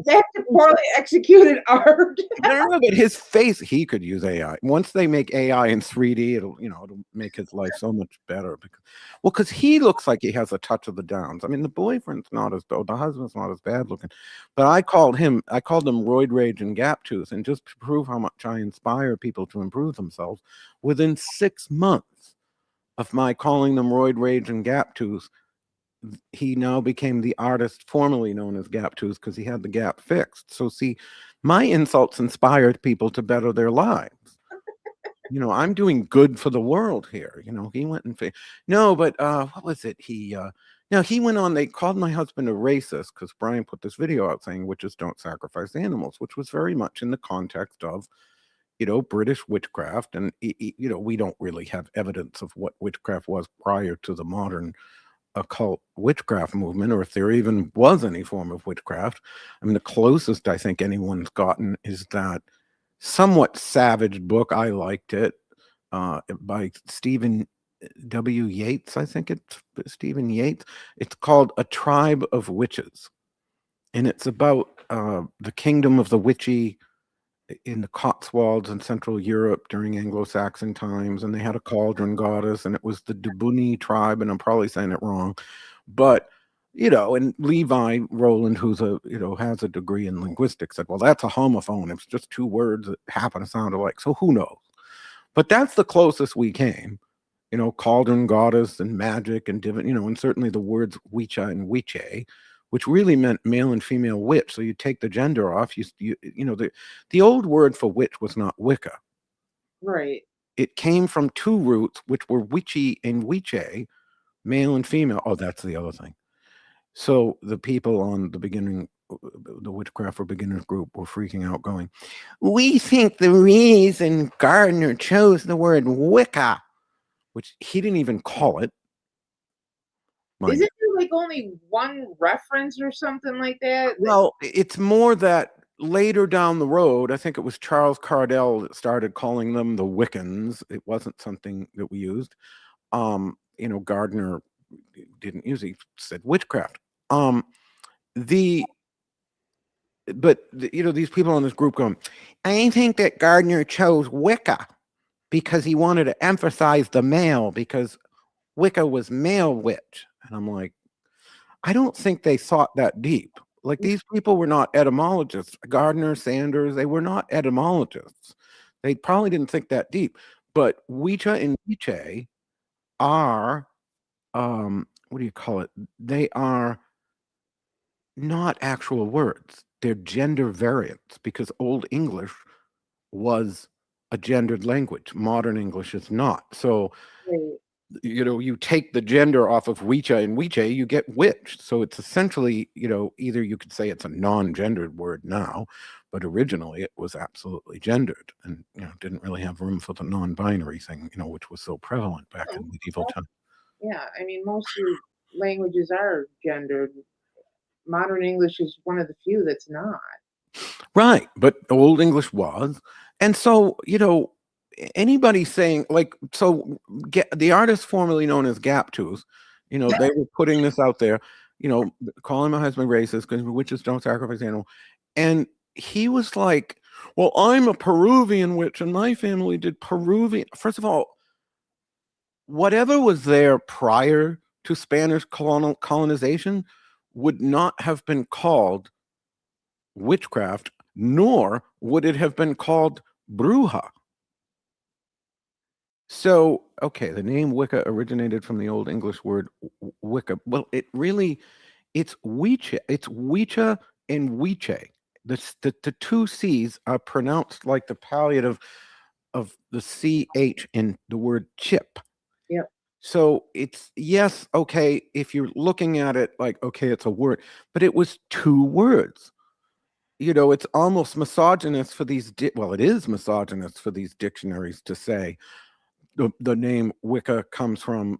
That's a poorly executed art. no, but his face, he could use AI. Once they make AI in 3D, it'll make his life so much better because he looks like he has a touch of the Downs. I mean, the boyfriend's not as bad, the husband's not as bad looking, but I called them Roid Rage and Gap Tooth, and just to prove how much I inspire people to improve themselves, within 6 months of my calling them Roid Rage and Gap Tooth, he now became the artist formerly known as Gap Tooth because he had the gap fixed. So see, my insults inspired people to better their lives. I'm doing good for the world here. He went and no, but what was it? He went on. They called my husband a racist because Brian put this video out saying witches don't sacrifice animals, which was very much in the context of British witchcraft, and we don't really have evidence of what witchcraft was prior to the modern occult witchcraft movement, or if there even was any form of witchcraft. I mean, the closest I think anyone's gotten is that somewhat savage book. I liked it, by Stephen W. Yates. I think it's Stephen Yates. It's called A Tribe of Witches, and it's about the kingdom of the witchy in the Cotswolds in Central Europe during Anglo-Saxon times, and they had a cauldron goddess, and it was the Dubuni tribe, and I'm probably saying it wrong, but and Levi Rowland, who's has a degree in linguistics, said, well, that's a homophone. It's just two words that happen to sound alike. So who knows? But that's the closest we came. Cauldron goddess and magic and divine, and certainly the words Wicha and Wiche, which really meant male and female witch. So you take the gender off. The old word for witch was not Wicca. Right. It came from two roots, which were witchy and wiche, male and female. Oh, that's the other thing. So the people on the Witchcraft for Beginners group were freaking out, going, we think the reason Gardner chose the word Wicca, which he didn't even call it. Isn't there like only one reference or something like that? Well, it's more that later down the road, I think it was Charles Cardell that started calling them the Wiccans. It wasn't something that we used. Gardner didn't use it. He said witchcraft. These people on this group going, I think that Gardner chose Wicca because he wanted to emphasize the male, because Wicca was male witch. And I'm like, I don't think they thought that deep. Like, these people were not etymologists. Gardner, Sanders, they were not etymologists. They probably didn't think that deep. But Wicha and Wiche are, what do you call it? They are not actual words. They're gender variants, because Old English was a gendered language. Modern English is not. So, you take the gender off of Wicha and Wiche, you get witch. So it's essentially, either you could say it's a non-gendered word now, but originally it was absolutely gendered, and didn't really have room for the non-binary thing, which was so prevalent back in medieval time. Yeah, I mean, most of the languages are gendered. Modern English is one of the few that's not. Right, but Old English was. And so, anybody saying, the artist formerly known as Gap Tooth, they were putting this out there, calling my husband racist because witches don't sacrifice animals. And he was like, well, I'm a Peruvian witch and my family did Peruvian. First of all, whatever was there prior to Spanish colonization would not have been called witchcraft, nor would it have been called bruja. So, okay, the name Wicca originated from the Old English word Wicca. Well, it's Wicha. It's Wicha and Wiche. The two C's are pronounced like the palliative of the CH in the word chip. Yep. So it's, yes, okay, if you're looking at it like, okay, it's a word, but it was two words. it's almost misogynist for these, well, it is misogynist for these dictionaries to say the name Wicca comes from,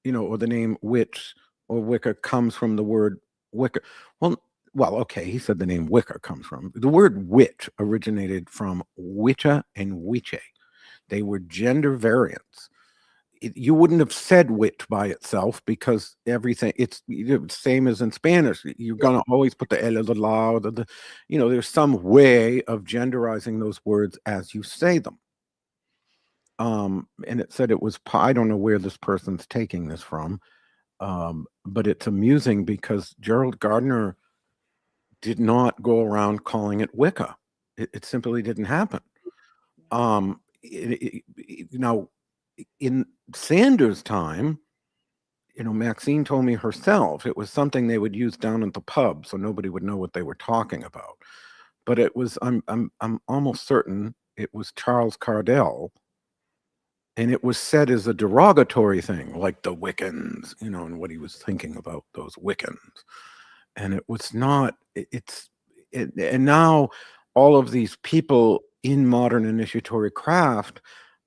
or the name witch or Wicca comes from the word Wicca. Well, okay, he said the name Wicca comes from. The word witch originated from witcha and witche. They were gender variants. You wouldn't have said witch by itself because everything, it's the same as in Spanish. You're going to always put the L or the la or there's some way of genderizing those words as you say them. And it said it was, I don't know where this person's taking this from, but it's amusing because Gerald Gardner did not go around calling it Wicca. It simply didn't happen. Now, in Sanders' time, Maxine told me herself it was something they would use down at the pub, so nobody would know what they were talking about. But it was, I'm almost certain it was Charles Cardell, and it was said as a derogatory thing, like the Wiccans, and what he was thinking about those Wiccans. And it was not. And now all of these people in modern initiatory craft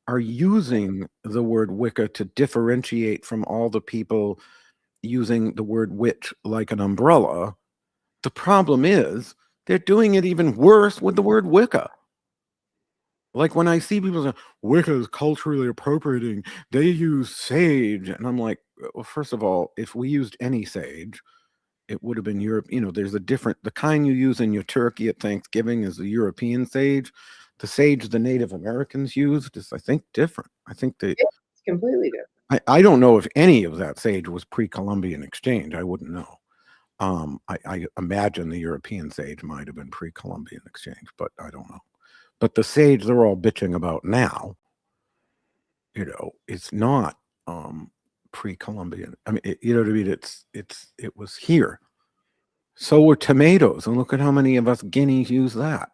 are using the word Wicca to differentiate from all the people using the word witch like an umbrella. The problem is they're doing it even worse with the word Wicca. Like when I see people say Wicca is culturally appropriating, they use sage, and I'm like, well, first of all, if we used any sage, it would have been Europe. There's the kind you use in your turkey at Thanksgiving is the European sage. The sage the Native Americans used is, I think, different. I think It's completely different. I don't know if any of that sage was pre-Columbian exchange. I wouldn't know. I imagine the European sage might have been pre-Columbian exchange, but I don't know. But the sage they're all bitching about now, it's not pre-Columbian. I mean, you know what I mean? It was here. So were tomatoes, and look at how many of us guineas use that.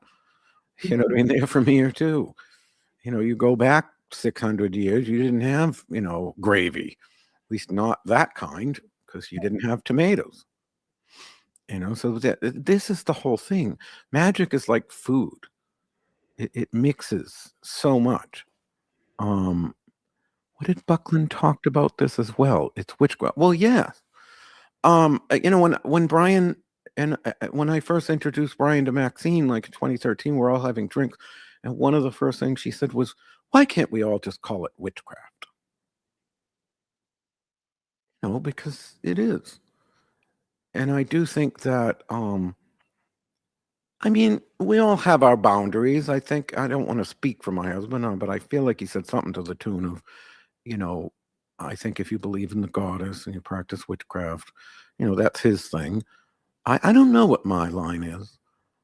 You know what I mean? They're from here too. You go back 600 years, you didn't have, gravy, at least not that kind, because you didn't have tomatoes. So this is the whole thing. Magic is like food. It mixes so much. What did Buckland talked about this as well? It's witchcraft. Well, yeah. When Brian and when I first introduced Brian to Maxine, like in 2013, we're all having drinks, and one of the first things she said was, "Why can't we all just call it witchcraft?" Because it is. And I do think that, we all have our boundaries. I think, I don't want to speak for my husband, but I feel like he said something to the tune of, I think if you believe in the goddess and you practice witchcraft, that's his thing. I don't know what my line is.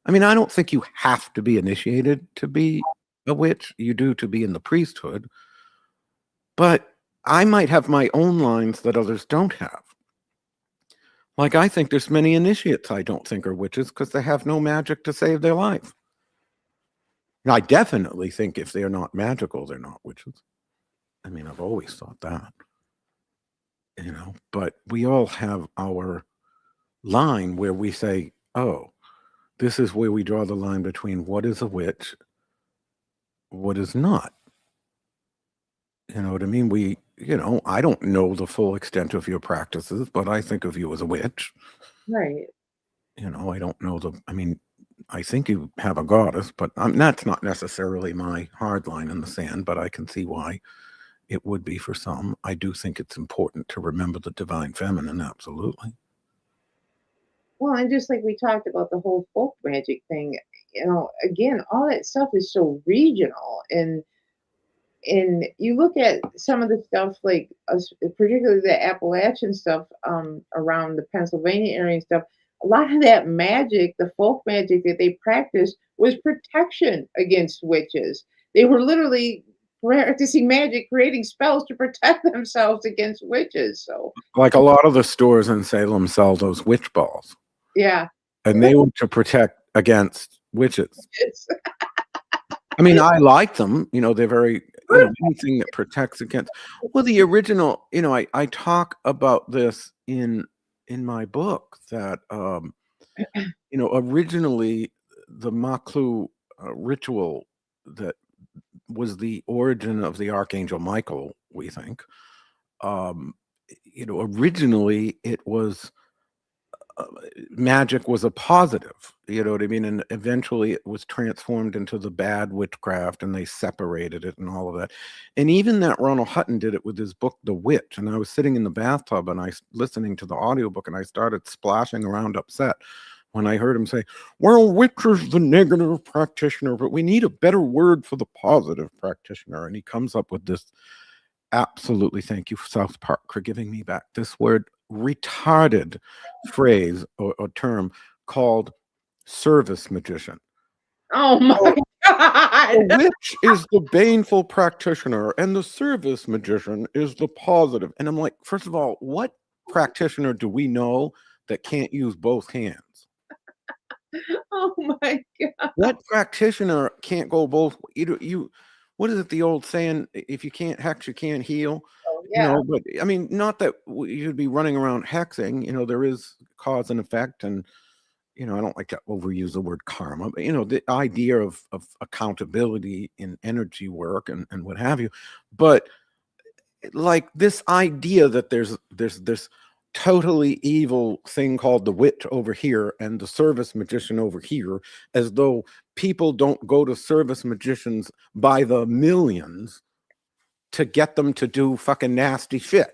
I don't think you have to be initiated to be a witch. You do to be in the priesthood. But I might have my own lines that others don't have. Like, I think there's many initiates I don't think are witches because they have no magic to save their life. And I definitely think if they're not magical, they're not witches. I've always thought that. But we all have our line where we say, oh, this is where we draw the line between what is a witch, what is not. You know what I mean? I don't know the full extent of your practices, but I think of you as a witch. Right. I don't know I think you have a goddess, but that's not necessarily my hard line in the sand, but I can see why it would be for some. I do think it's important to remember the divine feminine, absolutely. Well, and just like we talked about the whole folk magic thing, again, all that stuff is so regional, and you look at some of the stuff like particularly the Appalachian stuff around the Pennsylvania area and stuff. A lot of that magic, the folk magic that they practiced, was protection against witches. They were literally practicing magic, creating spells to protect themselves against witches. So, like a lot of the stores in Salem sell those witch balls. Yeah. And they were to protect against witches. I like them. They're very, anything that protects against. Well, the original, I talk about this in my book that, originally Maklu ritual that was the origin of the Archangel Michael, we think. Originally it was magic was a positive, you know what I mean? And eventually it was transformed into the bad witchcraft, and they separated it and all of that. And even that Ronald Hutton did it with his book, The Witch. And I was sitting in the bathtub and listening to the audiobook, and I started splashing around upset when I heard him say, well, witch is the negative practitioner, but we need a better word for the positive practitioner. And he comes up with this, absolutely, thank you, South Park, for giving me back this word, retarded phrase or term called service magician. Oh my God. The witch is the baneful practitioner and the service magician is the positive. And I'm like, first of all, what practitioner do we know that can't use both hands? Oh my God. What practitioner can't go both? What is it, the old saying, if you can't hex, you can't heal? Oh, yeah. But I mean, not that you should be running around hexing. There is cause and effect, and I don't like to overuse the word karma, but the idea of accountability in energy work and what have you. But like this idea that there's this totally evil thing called the witch over here and the service magician over here, as though people don't go to service magicians by the millions to get them to do fucking nasty shit.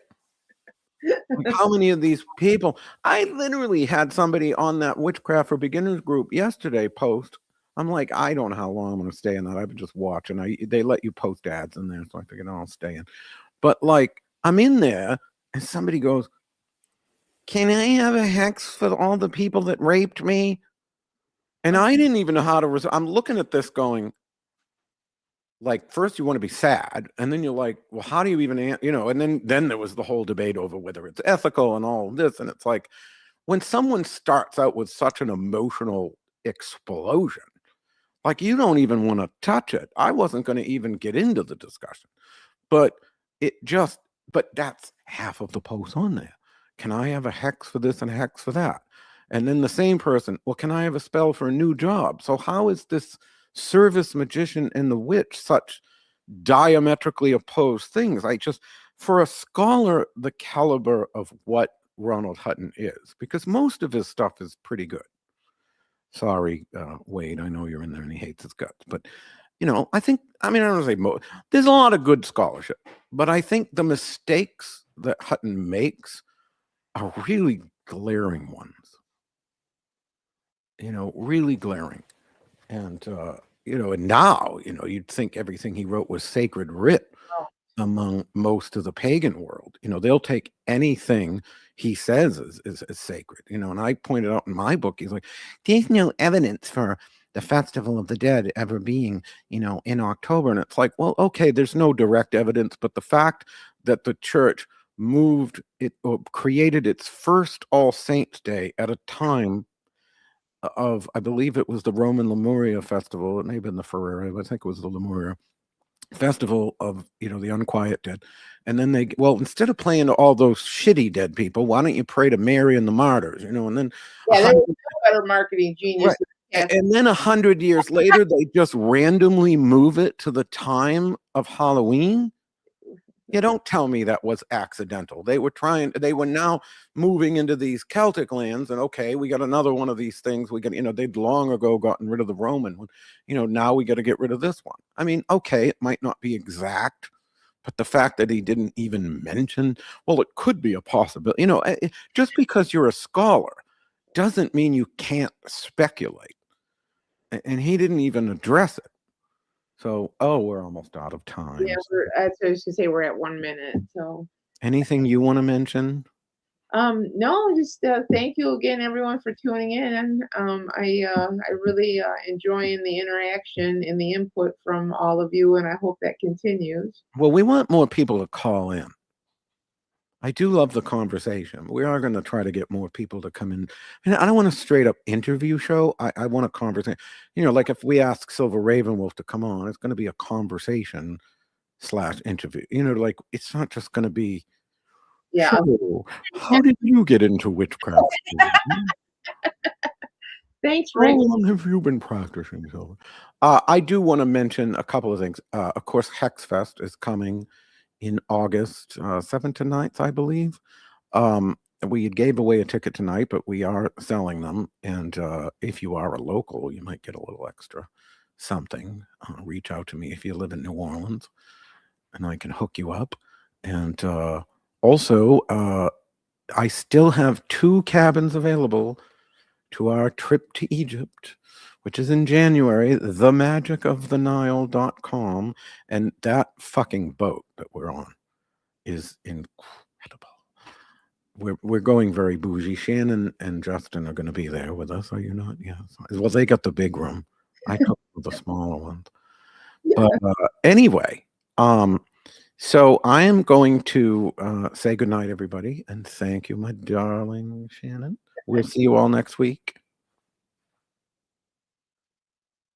Like, how many of these people? I literally had somebody on that Witchcraft for Beginners group yesterday post. I'm like, I don't know how long I'm going to stay in that. I've been just watching. They let you post ads in there, so I figured I'll stay in. But like, I'm in there, and somebody goes, can I have a hex for all the people that raped me? And I didn't even know how to respond. I'm looking at this going, like, first you want to be sad, and then you're like, well, how do you even, and then there was the whole debate over whether it's ethical and all of this. And it's like, when someone starts out with such an emotional explosion, like, you don't even want to touch it. I wasn't going to even get into the discussion, but that's half of the post on there. Can I have a hex for this and a hex for that? And then the same person, well, can I have a spell for a new job? So how is this service magician and the witch such diametrically opposed things? For a scholar the caliber of what Ronald Hutton is, because most of his stuff is pretty good. Sorry, Wade, I know you're in there and he hates his guts, but I don't want to say there's a lot of good scholarship, but I think the mistakes that Hutton makes are really glaring ones. Really glaring. And and now, you'd think everything he wrote was sacred writ among most of the pagan world. They'll take anything he says is sacred. And I pointed out in my book, he's like, there's no evidence for the Festival of the Dead ever being, in October. And it's like, well, okay, there's no direct evidence, but the fact that the church moved it or created its first All Saints Day at a time of, I believe it was the Roman Lemuria festival. It may have been the Ferrari, but I think it was the Lemuria festival of, the unquiet dead. And then instead of playing to all those shitty dead people, why don't you pray to Mary and the martyrs, and then there was no better marketing genius. Right. And then 100 years later, they just randomly move it to the time of Halloween. You don't tell me that was accidental. They were now moving into these Celtic lands, and okay, we got another one of these things. We got, they'd long ago gotten rid of the Roman one. Now we got to get rid of this one. I mean, okay, it might not be exact, but the fact that he didn't even mention, well, it could be a possibility. Just because you're a scholar doesn't mean you can't speculate. And he didn't even address it. So, we're almost out of time. Yeah, I was to say we're at 1 minute. So, anything you want to mention? No, just thank you again, everyone, for tuning in. I really enjoying the interaction and the input from all of you, and I hope that continues. Well, we want more people to call in. I do love the conversation. We are going to try to get more people to come in. And I don't want a straight up interview show. I want a conversation. Like if we ask Silver Ravenwolf to come on, it's going to be a conversation / interview. Like it's not just going to be, so, how did you get into witchcraft? Thanks, How Rick. long have you been practicing silver? I do want to mention a couple of things. Of course, Hex Fest is coming in August 7th to 9th, I believe. We gave away a ticket tonight, but we are selling them. And if you are a local, you might get a little extra something. Reach out to me if you live in New Orleans, and I can hook you up. And also, I still have 2 cabins available to our trip to Egypt, which is in January, themagicofthenile.com. And that fucking boat that we're on is incredible. We're going very bougie. Shannon and Justin are going to be there with us. Are you not? Yeah. Well, they got the big room. I took the smaller ones. But anyway, so I am going to say goodnight, everybody, and thank you, my darling Shannon. We'll see you all next week.